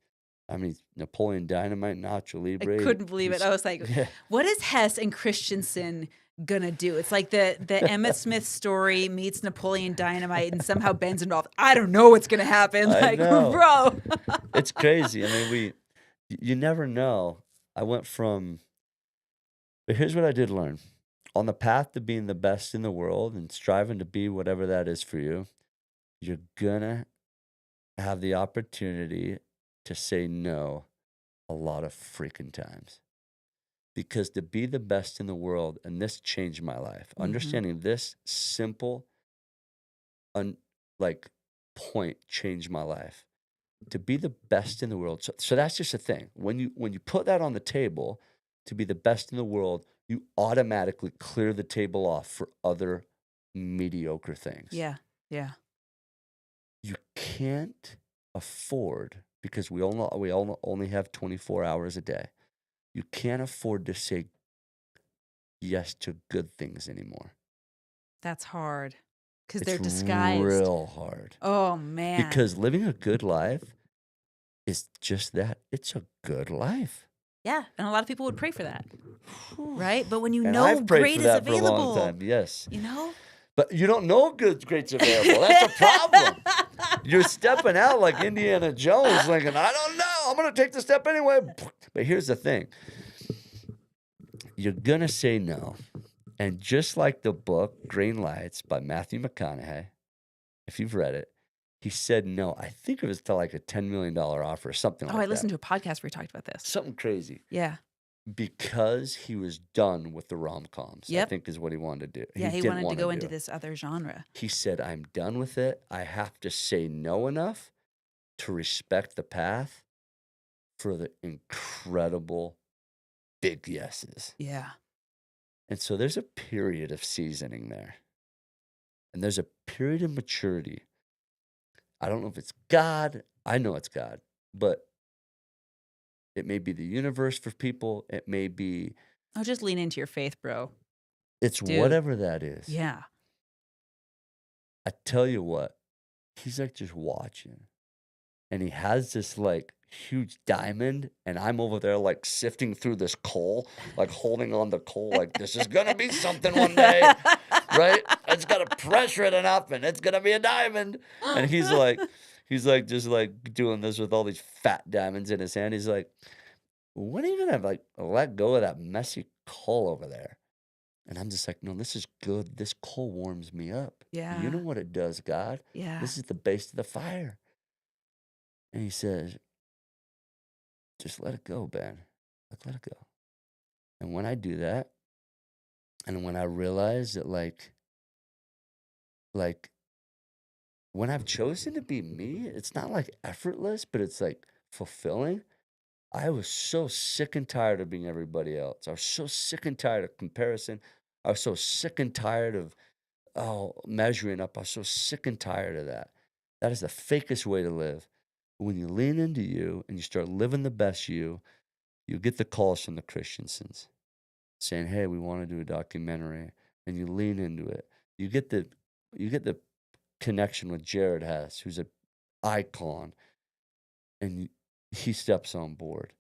Napoleon Dynamite, Nacho I Libre. couldn't believe it. I was like, Yeah. what is Hess and Christensen gonna do? It's like the Emmett Smith story meets Napoleon Dynamite, and somehow Ben's involved. I don't know what's gonna happen. I Like, know. bro. It's crazy. I mean, you never know. I went from, but here's what I did learn. On the path to being the best in the world and striving to be whatever that is for you, you're gonna have the opportunity to say no a lot of freaking times. Because to be the best in the world, and this changed my life, understanding this simple point changed my life. To be the best in the world. So that's just a thing. When you put that on the table, to be the best in the world, you automatically clear the table off for other mediocre things. Yeah. Yeah. You can't afford, because we all only have 24 hours a day. You can't afford to say yes to good things anymore. That's hard because It's they're disguised. real hard. Oh man. Because living a good life is just that. It's a good life. Yeah, and a lot of people would pray for that, right? But when you And know I've prayed great for is that for a available, long time. Yes. you know? But you don't know great's available. That's a problem. You're stepping out like Indiana Jones, thinking, I don't know. I'm going to take the step anyway. But here's the thing. You're going to say no. And just like the book Green Lights by Matthew McConaughey, if you've read it, he said no. I think it was to like a $10 million offer or something like Oh, I that. listened to a podcast where he talked about this. Something crazy. Yeah. Because he was done with the rom-coms, I Yep. think is what he wanted to do. Yeah, he didn't wanted to wanna go do into it. this other genre. He said, I'm done with it. I have to say no enough to respect the path for the incredible big yeses. Yeah. And so there's a period of seasoning there. And there's a period of maturity. I don't know if it's God. I know it's God. But it may be the universe for people. It may be, Oh, just lean into your faith, bro. it's Dude. whatever that is. Yeah. I tell you what, he's like just watching. And he has this like huge diamond. And I'm over there like sifting through this coal, like holding on the coal, like this is going to be something one day, right? It's got to pressure it enough and it's going to be a diamond. And he's like just like doing this with all these fat diamonds in his hand. He's like, when are you going to like let go of that messy coal over there? And I'm just like, no, this is good. This coal warms me up. Yeah. You know what it does, God? Yeah. This is the base of the fire. And he says, just let it go, Ben. Like, let it go. And when I do that, and when I realize that like when I've chosen to be me, it's not like effortless, but it's like fulfilling. I was so sick and tired of being everybody else. I was so sick and tired of comparison. I was so sick and tired of measuring up. I was so sick and tired of that. That is the fakest way to live. When you lean into you and you start living the best you get the calls from the Christiansons saying, "Hey, we want to do a documentary," and you lean into it. You get the connection with Jared Hess, who's an icon, and he steps on board,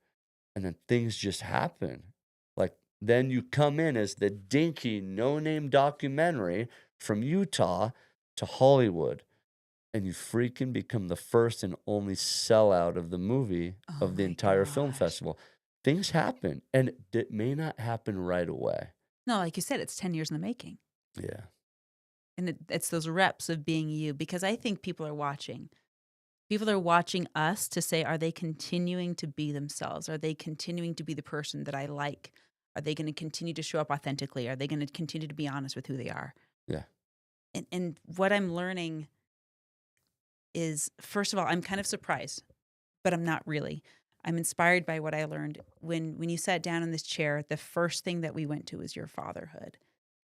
and then things just happen. Like then you come in as the dinky, no-name documentary from Utah to Hollywood, and you freaking become the first and only sellout of the movie Oh of the my entire film gosh. festival. Things happen, and it may not happen right away. No, like you said, it's 10 years in the making. Yeah. And it's those reps of being you, because I think people are watching. People are watching us to say, are they continuing to be themselves? Are they continuing to be the person that I like? Are they going to continue to show up authentically? Are they going to continue to be honest with who they are? Yeah. And what I'm learning is, first of all, I'm kind of surprised, but I'm not really. I'm inspired by what I learned when you sat down in this chair. The first thing that we went to was your fatherhood,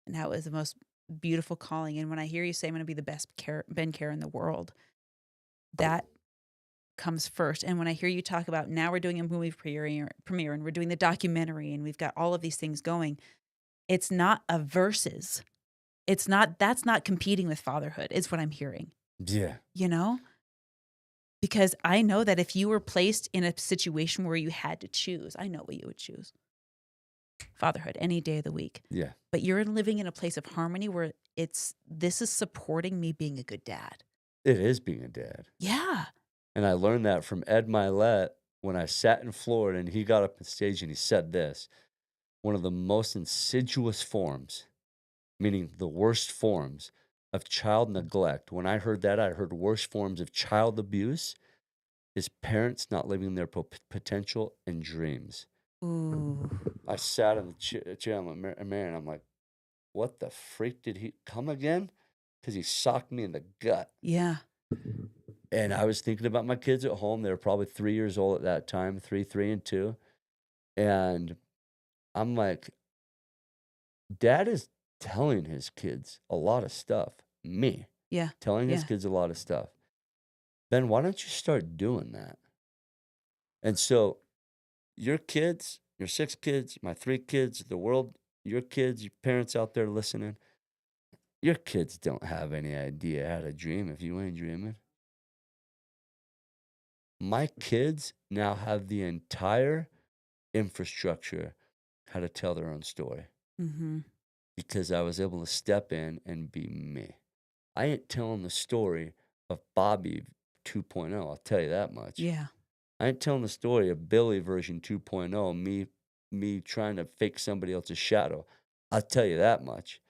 and how it was the most beautiful calling. And when I hear you say, I'm going to be the best Ben Care in the world, that comes first. And when I hear you talk about now we're doing a movie premiere and we're doing the documentary and we've got all of these things going, it's not a versus. That's not competing with fatherhood, is what I'm hearing. Yeah. You know? Because I know that if you were placed in a situation where you had to choose, I know what you would choose. Fatherhood any day of the week. Yeah. But you're living in a place of harmony where this is supporting me being a good dad. It is being a dad. Yeah. And I learned that from Ed Milet when I sat in Florida and he got up on stage and he said this: one of the most insidious forms, meaning the worst forms of child neglect. When I heard that, I heard worst forms of child abuse is parents not living their potential and dreams. Ooh. I sat in the chair with Mary and I'm like, what the freak did he come again? Because he socked me in the gut. Yeah. And I was thinking about my kids at home. They were probably 3 years old at that time, 3 and 2. And I'm like, Dad is telling his kids a lot of stuff. Me. Yeah. Telling his Yeah. kids a lot of stuff. Ben, why don't you start doing that? And so your kids, your 6 kids, my 3 kids, the world, your kids, your parents out there listening, your kids don't have any idea how to dream if you ain't dreaming. My kids now have the entire infrastructure how to tell their own story Mm-hmm. because I was able to step in and be me. I ain't telling the story of Bobby 2.0, I'll tell you that much. Yeah. I ain't telling the story of Billy version 2.0, me trying to fake somebody else's shadow. I'll tell you that much.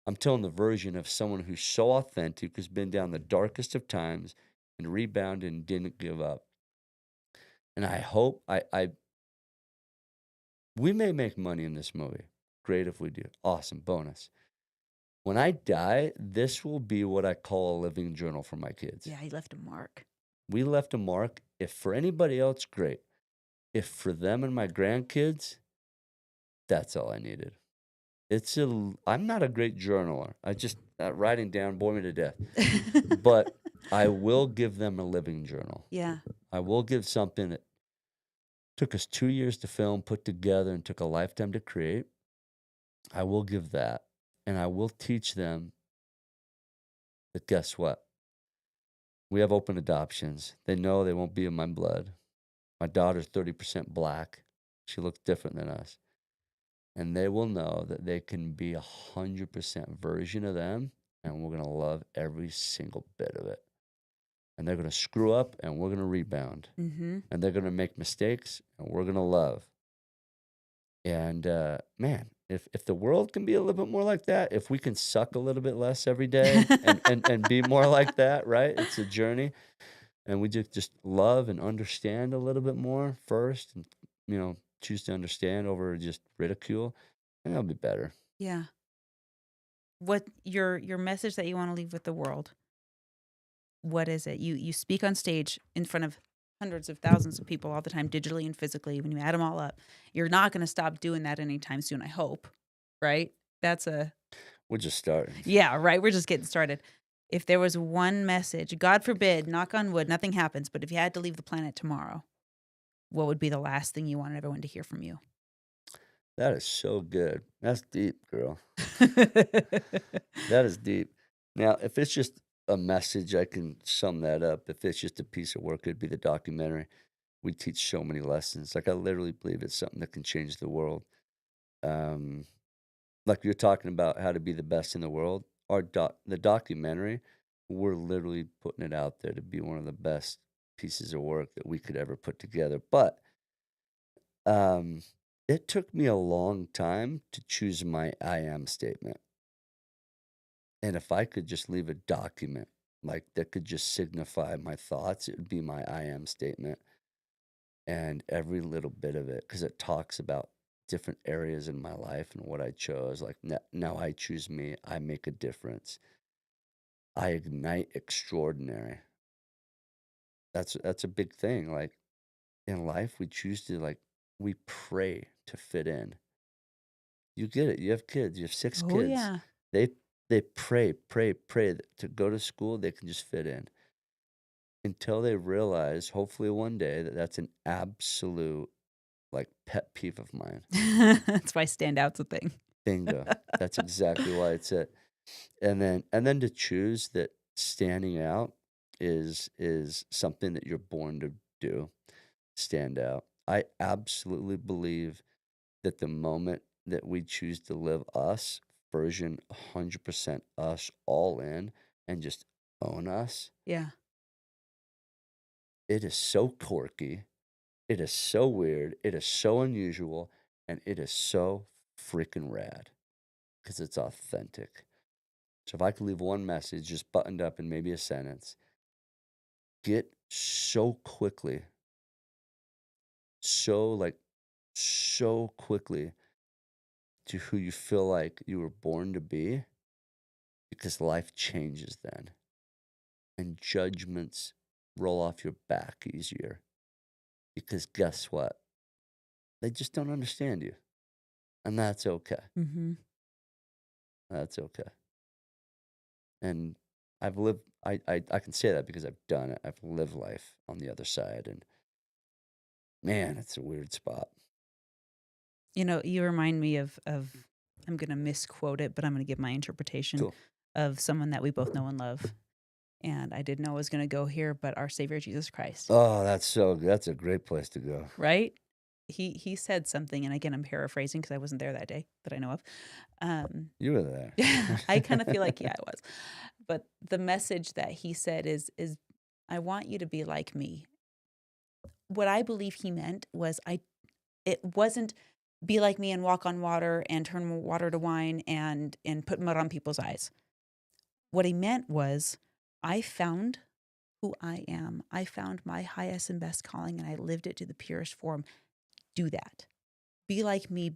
I'm telling the version of someone who's so authentic, who's been down the darkest of times and rebounded and didn't give up. And I hope we may make money in this movie. Great if we do. Awesome. Bonus. When I die, this will be what I call a living journal for my kids. Yeah, he left a mark. We left a mark. If for anybody else, great. If for them and my grandkids, that's all I needed. I'm not a great journaler. I just, writing down bore me to death. But I will give them a living journal. Yeah. I will give something that took us 2 years to film, put together, and took a lifetime to create. I will give that. And I will teach them that guess what? We have open adoptions. They know they won't be in my blood. My daughter's 30% black. She looks different than us. And they will know that they can be 100% version of them, and we're going to love every single bit of it. And they're going to screw up, and we're going to rebound. Mm-hmm. And they're going to make mistakes, and we're going to love. And man, if the world can be a little bit more like that, if we can suck a little bit less every day and be more like that, right? It's a journey. And we just love and understand a little bit more first, and choose to understand over just ridicule, and that'll be better. Yeah. What your message that you want to leave with the world? What is it? You speak on stage in front of hundreds of thousands of people all the time, digitally and physically. When you add them all up, you're not going to stop doing that anytime soon. I hope, right? We're just starting. Yeah, right. We're just getting started. If there was one message, God forbid, knock on wood, nothing happens, but if you had to leave the planet tomorrow, what would be the last thing you wanted everyone to hear from you? That is so good. That's deep, girl. That is deep. Now, if it's just a message, I can sum that up. If it's just a piece of work, it'd be the documentary. We teach so many lessons. Like, I literally believe it's something that can change the world. Like you're talking about how to be the best in the world. The documentary, we're literally putting it out there to be one of the best pieces of work that we could ever put together. But it took me a long time to choose my I am statement. And if I could just leave a document like that could just signify my thoughts, it would be my I am statement. And every little bit of it, because it talks about different areas in my life and what I chose. Like now I choose me, I make a difference. I ignite extraordinary. That's a big thing. Like in life, we choose to we pray to fit in. You get it. You have kids. You have 6 Oh, kids. yeah. They pray that to go to school. They can just fit in until they realize, hopefully one day, that that's an absolute pet peeve of mine. That's why standout's a thing. Bingo. That's exactly why it's it. And then to choose that standing out is something that you're born to do. Stand out. I absolutely believe that the moment that we choose to live us, version 100% us, all in, and just own us, Yeah. it is so quirky. It is so weird. It is so unusual. And it is so freaking rad because it's authentic. So if I could leave one message just buttoned up in maybe a sentence, get so quickly, so quickly to who you feel like you were born to be, because life changes then. And judgments roll off your back easier. Because guess what? They just don't understand you. And that's okay. Mm-hmm. That's okay. And I've lived. I can say that because I've done it. I've lived life on the other side, and man, it's a weird spot. You know, you remind me of I'm going to misquote it, but I'm going to give my interpretation Cool. of someone that we both know and love. And I didn't know I was going to go here, but our Savior Jesus Christ, Oh, that's a great place to go. right? He said something, and again, I'm paraphrasing because I wasn't there that day that I know of. You were there. I kind of feel like, yeah, I was. But the message that he said is I want you to be like me. What I believe he meant was it wasn't be like me and walk on water and turn water to wine and put mud on people's eyes. What he meant was I found who I am. I found my highest and best calling, and I lived it to the purest form. Do that. Be like me,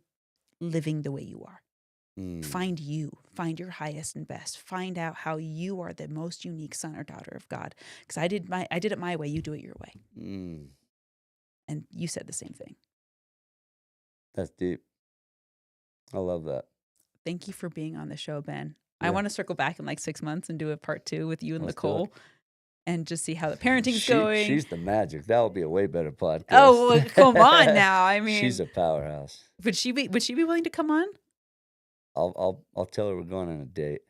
living the way you are. Mm, Find you. Find your highest and best. Find out how you are the most unique son or daughter of God. Because I did it my way. You do it your way. mm, And you said the same thing. that's deep. I love that. Thank you for being on the show, Ben. Yeah. I want to circle back in like 6 months and do a part 2 with you and Let's do it. Nicole, and just see how the parenting's going. She's the magic. That would be a way better podcast. Oh, well, come on now. I mean, she's a powerhouse. would she be willing to come on? I'll tell her we're going on a date.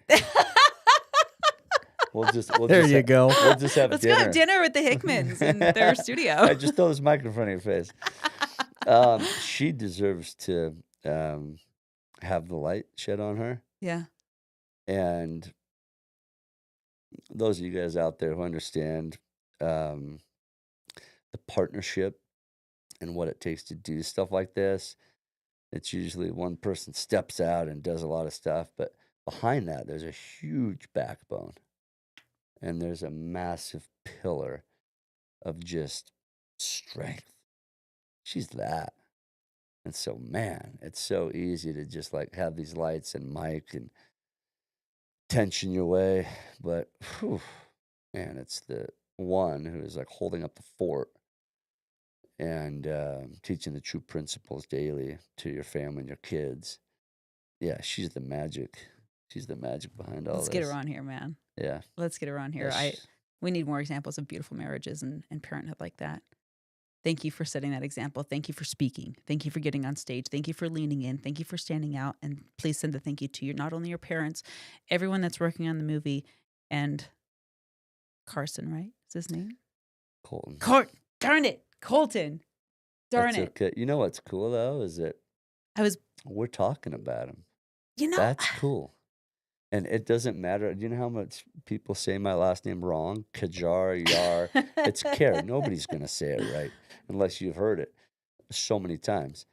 We'll There just you go. We'll just have Let's dinner. go have dinner with the Hickmans in their studio. I just throw this mic in front of your face. She deserves to have the light shed on her. Yeah. And those of you guys out there who understand the partnership and what it takes to do stuff like this, it's usually one person steps out and does a lot of stuff, but behind that, there's a huge backbone and there's a massive pillar of just strength. She's that. And so, man, it's so easy to just like have these lights and mic and tension your way. But, whew, man, it's the one who is like holding up the fort and teaching the true principles daily to your family and your kids. Yeah, she's the magic. She's the magic behind all Let's this. get her on here, man. Yeah. Let's get her on here. Yes. We need more examples of beautiful marriages and parenthood like that. Thank you for setting that example. Thank you for speaking. Thank you for getting on stage. Thank you for leaning in. Thank you for standing out. And please send a thank you to not only your parents, everyone that's working on the movie, and Carson, right? Is his name? Colton. Darn it. Colton. Darn That's it. okay. You know what's cool though is that we're talking about him. That's cool. And it doesn't matter. Do you know how much people say my last name wrong? Kajar, Yar. It's Care. Nobody's going to say it right unless you've heard it so many times.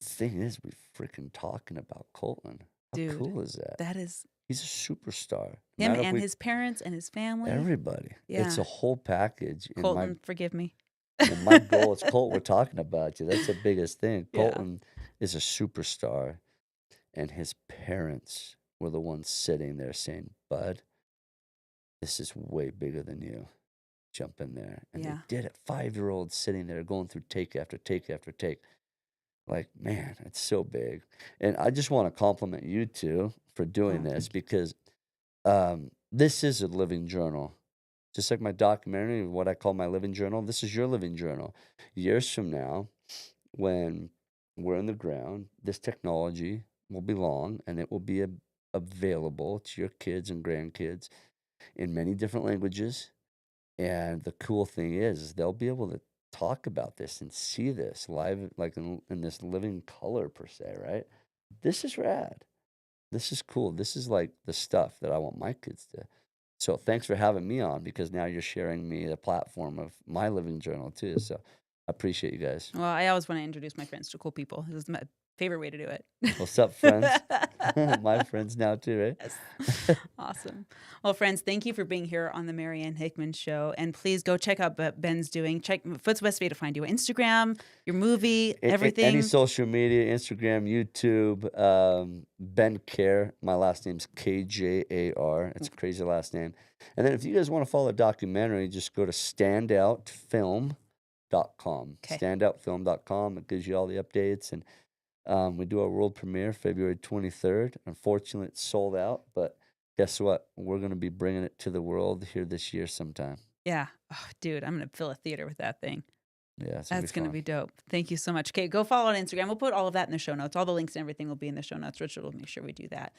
The thing is, we're freaking talking about Colton. How Dude, cool is that? that is He's a superstar. No him matter if and we- his parents and his family. Everybody. It's Yeah. a whole package. And Colton, forgive me. and my goal is Colton. We're talking about you. That's the biggest thing. Yeah. Colton is a superstar, and his parents were the ones sitting there saying, "Bud, this is way bigger than you. Jump in there." And Yeah. they did it. 5-year-olds sitting there going through take after take after take. Like, man, it's so big. And I just want to compliment you two for doing Oh, this because this is a living journal. Just like my documentary, what I call my living journal, this is your living journal. Years from now, when we're in the ground, this technology will belong and it will be available to your kids and grandkids in many different languages. And the cool thing is they'll be able to talk about this and see this live, like in this living color per se, right? This is rad. This is cool. This is like the stuff that I want my kids to. So thanks for having me on because now you're sharing me the platform of my living journal too. So I appreciate you guys. Well, I always want to introduce my friends to cool people. This is my favorite way to do it. What's up, friends? My friends now too, right? Yes. Awesome. Well, friends, thank you for being here on the Marianne Hickman Show. And please go check out what Ben's doing. What's the best way to find you? Instagram, your movie, everything? Any social media, Instagram, YouTube, Ben Care. My last name's KJAR. It's a crazy last name. And then if you guys want to follow the documentary, just go to standoutfilm.com. Okay. Standoutfilm.com. It gives you all the updates. And we do our world premiere February 23rd. Unfortunately, it's sold out, but guess what? We're going to be bringing it to the world here this year sometime. Yeah. Oh, dude, I'm going to fill a theater with that thing. Yeah, it's That's going to fun. be dope. Thank you so much. Okay, go follow on Instagram. We'll put all of that in the show notes. All the links and everything will be in the show notes. Richard will make sure we do that.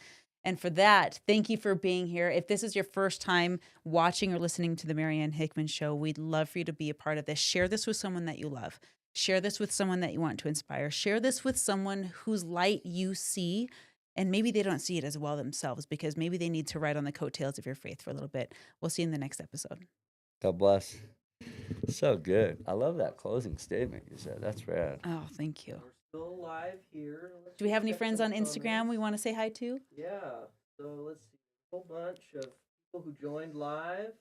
And for that, thank you for being here. If this is your first time watching or listening to the Marianne Hickman Show, we'd love for you to be a part of this. Share this with someone that you love. Share this with someone that you want to inspire. Share this with someone whose light you see, and maybe they don't see it as well themselves because maybe they need to ride on the coattails of your faith for a little bit. We'll see you in the next episode. God bless. So good. I love that closing statement you said. That's rad. Oh, thank you. We're still live here. Let's Do we have any check friends some on Instagram comments. we want to say hi to? Yeah. So let's see. A whole bunch of people who joined live.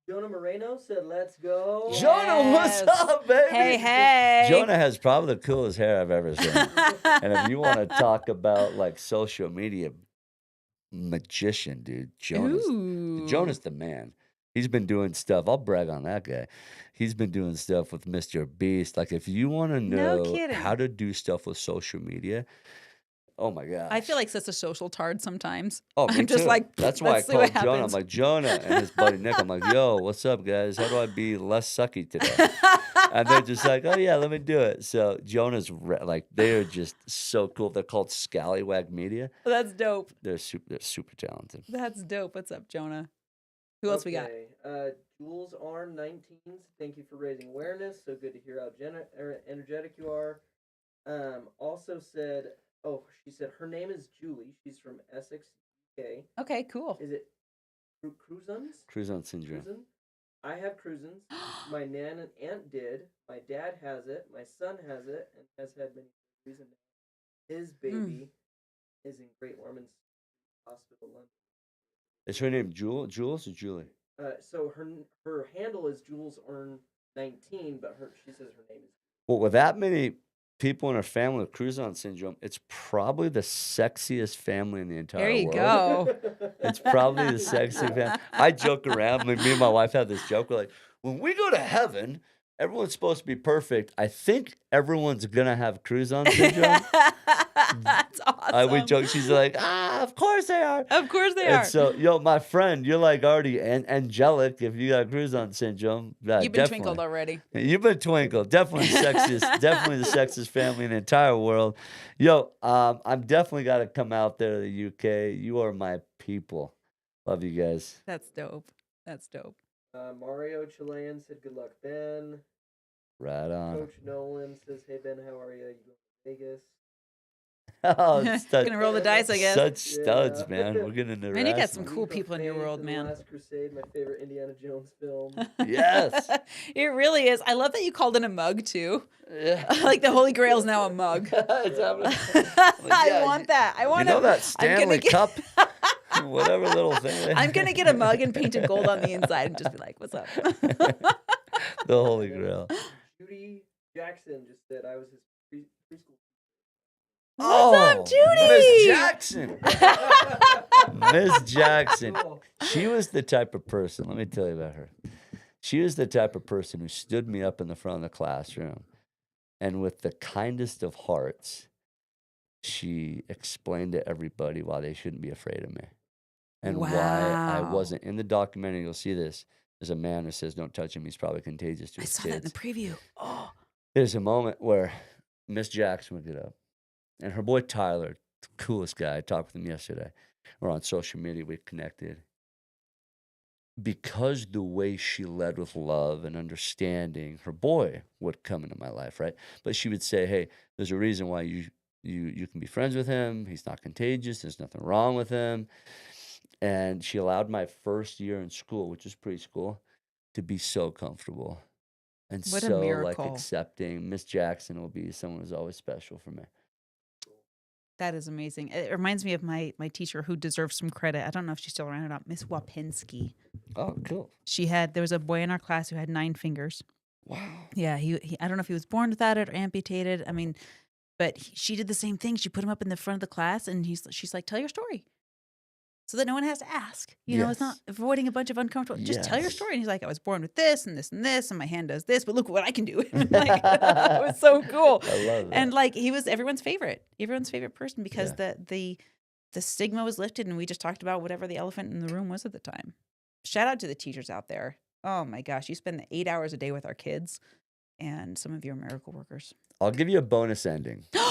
Jonah Moreno said, "Let's go." Jonah, what's Yes. up, baby? Hey, hey. Jonah has probably the coolest hair I've ever seen. And if you want to talk about like social media magician, dude, Jonah's the man. He's been doing stuff. I'll brag on that guy. He's been doing stuff with Mr. Beast. Like, if you want to No know kidding. how to do stuff with social media, oh my gosh. I feel like such a social tard sometimes. Oh, me I'm just too. like, that's why I let's see what called Jonah. I'm happens. like, Jonah and his buddy Nick. I'm like, yo, what's up, guys? How do I be less sucky today? And they're just like, oh yeah, let me do it. So Jonah's like, they are just so cool. They're called Scallywag Media. That's dope. They're super talented. That's dope. What's up, Jonah? Who else we got? Jules R19. Thank you for raising awareness. So good to hear how energetic you are. Also said, she said her name is Julie. She's from Essex, UK. Okay, cool. Is it Cruzans? Cruzan syndrome. Cruzan? I have Cruzans. My nan and aunt did. My dad has it. My son has it and has had many surgeries. And his baby is in Great Ormond Hospital, London. Is her name Jules or Julie? So her handle is Jules Earn 19, but she says her name is. Well, with that many people in her family with Cruzan syndrome, it's probably the sexiest family in the entire There you world. go. It's probably the sexy family. I joke around. Me and my wife have this joke. We're like, when we go to heaven, everyone's supposed to be perfect. I think everyone's gonna have Cruzan syndrome. That's awesome. We joke. She's like, of course they are. Of course they And are. so, my friend, you're like already angelic if you got Cruzan syndrome. Yeah, You've been definitely. twinkled already. You've been twinkled. Definitely sexiest. Definitely the sexiest family in the entire world. I'm definitely got to come out there to the UK. You are my people. Love you guys. That's dope. That's dope. Mario Chilean said, "Good luck, Ben." Right on. Coach Nolan says, "Hey Ben, how are you? You going to Vegas?" Oh, Gonna roll the dice, I guess. Such studs, Yeah. man. We're getting into Man, you got wrestling. some cool people in your world, The man. Last Crusade, my favorite Indiana Jones film. Yes. It really is. I love that you called it a mug too. Yeah. Like the Holy Grail is now a mug. It's happening. I yeah, want that. I want You know that I'm gonna Stanley get- Cup? Whatever little thing. I'm gonna get a mug and painted gold on the inside and just be like, "What's up?" The Holy Grail. Judy Jackson just said I was his preschool. What's up, Judy? Miss Jackson. Miss Jackson. Cool. She was the type of person, let me tell you about her. She was the type of person who stood me up in the front of the classroom and with the kindest of hearts, she explained to everybody why they shouldn't be afraid of me and why I Wow. wasn't. In the documentary, you'll see this. There's a man who says, don't touch him. He's probably contagious to I his saw that in kids. the preview. Oh, There's a moment where Miss Jackson would get up, and her boy Tyler, the coolest guy, I talked with him yesterday. We're on social media, we connected. Because the way she led with love and understanding, her boy would come into my life, right? But she would say, hey, there's a reason why you can be friends with him. He's not contagious. There's nothing wrong with him. And she allowed my first year in school, which is preschool, to be so comfortable and What a so like miracle. accepting. Miss Jackson will be someone who's always special for me. that is amazing. It reminds me of my teacher who deserves some credit. I don't know if she's still around or not. Miss Wapinski. Oh, cool. There was a boy in our class who had 9 fingers. Wow. Yeah, he I don't know if he was born without it or amputated. I mean, but she did the same thing. She put him up in the front of the class, and she's like, "Tell your story," so that no one has to ask. You know, it's not Yes. avoiding a bunch of uncomfortable. Just tell your Yes. story. And he's like, "I was born with this and this and this, and my hand does this, but look what I can do." Like, it was so cool. I love that. And like he was everyone's favorite person because Yeah. the the stigma was lifted and we just talked about whatever the elephant in the room was at the time. Shout out to the teachers out there. Oh my gosh, you spend the 8 hours a day with our kids, and some of you are miracle workers. I'll give you a bonus ending. There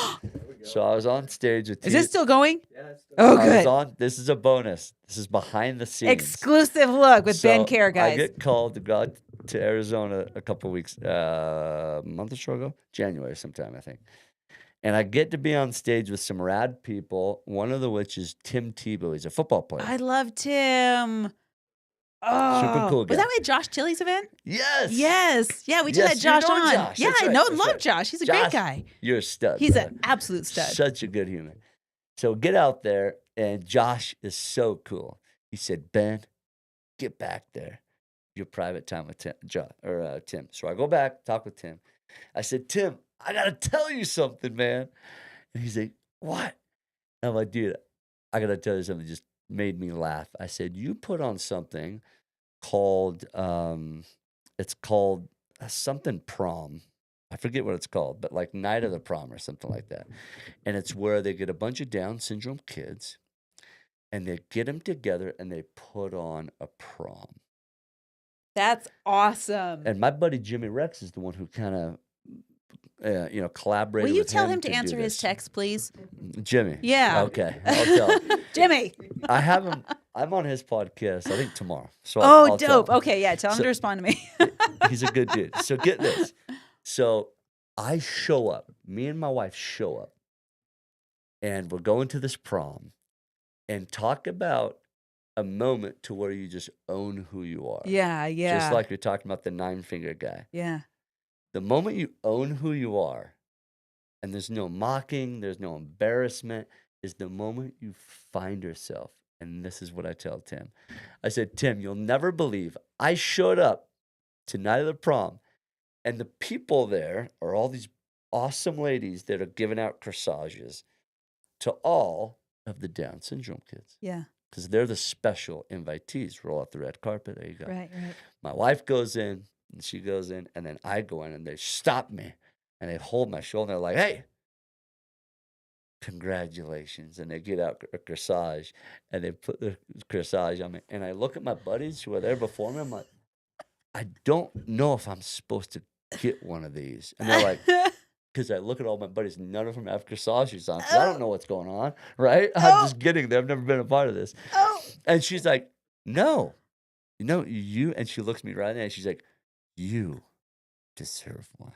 we go. So I was on stage with Is this still going? Yeah, it's still- Oh, I was good. on. This is a bonus. This is behind the scenes. Exclusive look with Ben So, Kerr, guys. I get called to go out to Arizona a couple weeks, a month or so ago, January sometime, I think. And I get to be on stage with some rad people, one of which is Tim Tebow. He's a football player. I love Tim. Oh, cool was guy. that at Josh Tilley's event? Yes. Yes. Yeah, we just Yes, had you Josh know on. Josh. Yeah, That's I right, know, that's love right. Josh. He's a great Josh, guy. You're a stud. He's brother. an absolute stud. Such a good human. So get out there, and Josh is so cool. He said, Ben, get back there. Your private time with Tim. So I go back, talk with Tim. I said, Tim, I got to tell you something, man. And he's like, what? And I'm like, dude, I got to tell you something that just made me laugh. I said, you put on something called, it's called something prom. I forget what it's called, but like Night of the Prom or something like that. And it's where they get a bunch of Down syndrome kids and they get them together and they put on a prom. That's awesome. And my buddy Jimmy Rex is the one who kind of, collaborated Will you with tell him him to do answer his this. text, please? Jimmy. Yeah. Okay. I'll tell him. Jimmy. I have him. I'm on his podcast, I think tomorrow. So I'll tell Dope. him. Okay, yeah. Tell him So- to respond to me. He's a good dude. So get this. So I show up. Me and my wife show up. And we're going to this prom and talk about a moment to where you just own who you are. Yeah, yeah. Just like you're talking about the 9-finger guy. yeah. The moment you own who you are, and there's no mocking, there's no embarrassment, is the moment you find yourself. And this is what I tell Tim. I said, Tim, you'll never believe I showed up to Night of the Prom, and the people there are all these awesome ladies that are giving out corsages to all of the Down syndrome kids. Yeah. Because they're the special invitees. Roll out the red carpet. There you go. Right. My wife goes in, and she goes in, and then I go in, and they stop me, and they hold my shoulder. And they're like, hey, congratulations. And they get out a corsage, and they put the corsage on me. And I look at my buddies who were there before me. I'm like, I don't know if I'm supposed to get one of these. And they're like, because I look at all my buddies, none of them have corsages on. 'Cause I don't know what's going on, right? I'm just getting there. I've never been a part of this. Oh. And she's like, no, you. And she looks me right in the eye, and she's like, you deserve one.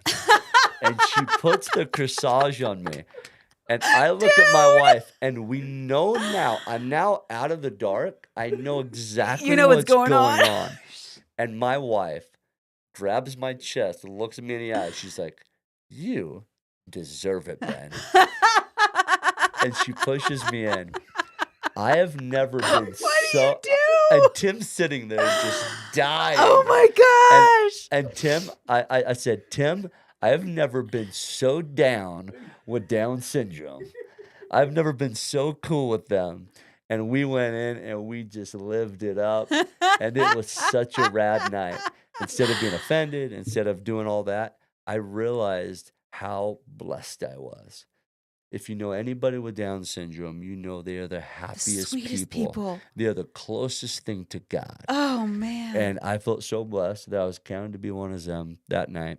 And she puts the corsage on me. And I look at my wife, and we know now. I'm now out of the dark. I know exactly know what's what's going on. on. And my wife grabs my chest and looks at me in the eye. She's like, you deserve it, Ben. And she pushes me in. I have never been What so. do you do? And Tim's sitting there just dying. Oh my gosh. And Tim, I said, Tim, I have never been so down with Down syndrome. I've never been so cool with them. And we went in and we just lived it up. And it was such a rad night. Instead of being offended, instead of doing all that, I realized how blessed I was. If you know anybody with Down syndrome, you know they are the The happiest sweetest people. people. They are the closest thing to God. Oh man. And I felt so blessed that I was counted to be one of them that night.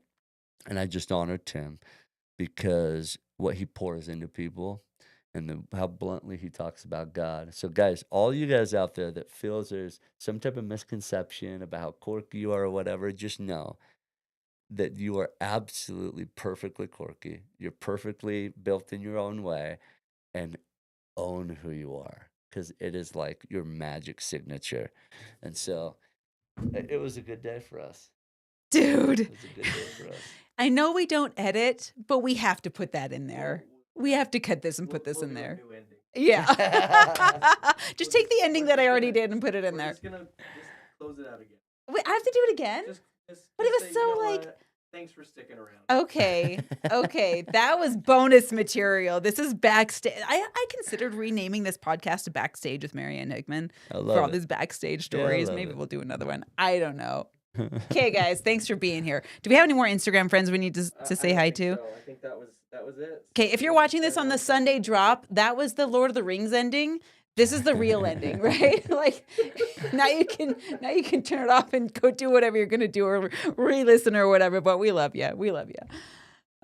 And I just honored Tim because what he pours into people and how bluntly he talks about God. So guys, all you guys out there that feels there's some type of misconception about how quirky you are or whatever, just know that you are absolutely perfectly quirky. You're perfectly built in your own way, and own who you are, because it is like your magic signature. And so it was a good day for us. Dude. It was a good day for us. I know we don't edit, but we have to put that in there. We have to cut this and put this We'll in do a there. new ending. Yeah. Just take the ending that I already did and put it in We're there. just gonna close it out again. Wait, I have to do it again? But it was say, so, like- what? Thanks for sticking around. Okay. Okay. That was bonus material. This is backstage. I considered renaming this podcast to Backstage with Marianne Hickman I for all love it. these backstage Yeah, I stories. love Maybe it. we'll do another one. I don't know. Okay, guys. Thanks for being here. Do we have any more Instagram friends we need to I say don't hi think to? so. I think that was it. Okay, if you're watching this on the Sunday drop, that was the Lord of the Rings ending. This is the real ending, right? Like now you can turn it off and go do whatever you're gonna do or re-listen or whatever. But we love you. We love you.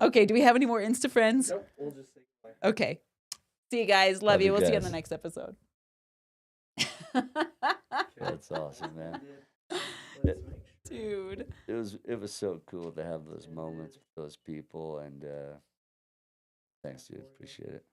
Okay. Do we have any more Insta friends? Nope, we'll just say bye. Okay. See you guys. Love Love you. you We'll see you on the guys. next episode. That's awesome, man. Let's make sure. Dude. It was so cool to have those moments with those people, and thanks, dude. Appreciate it.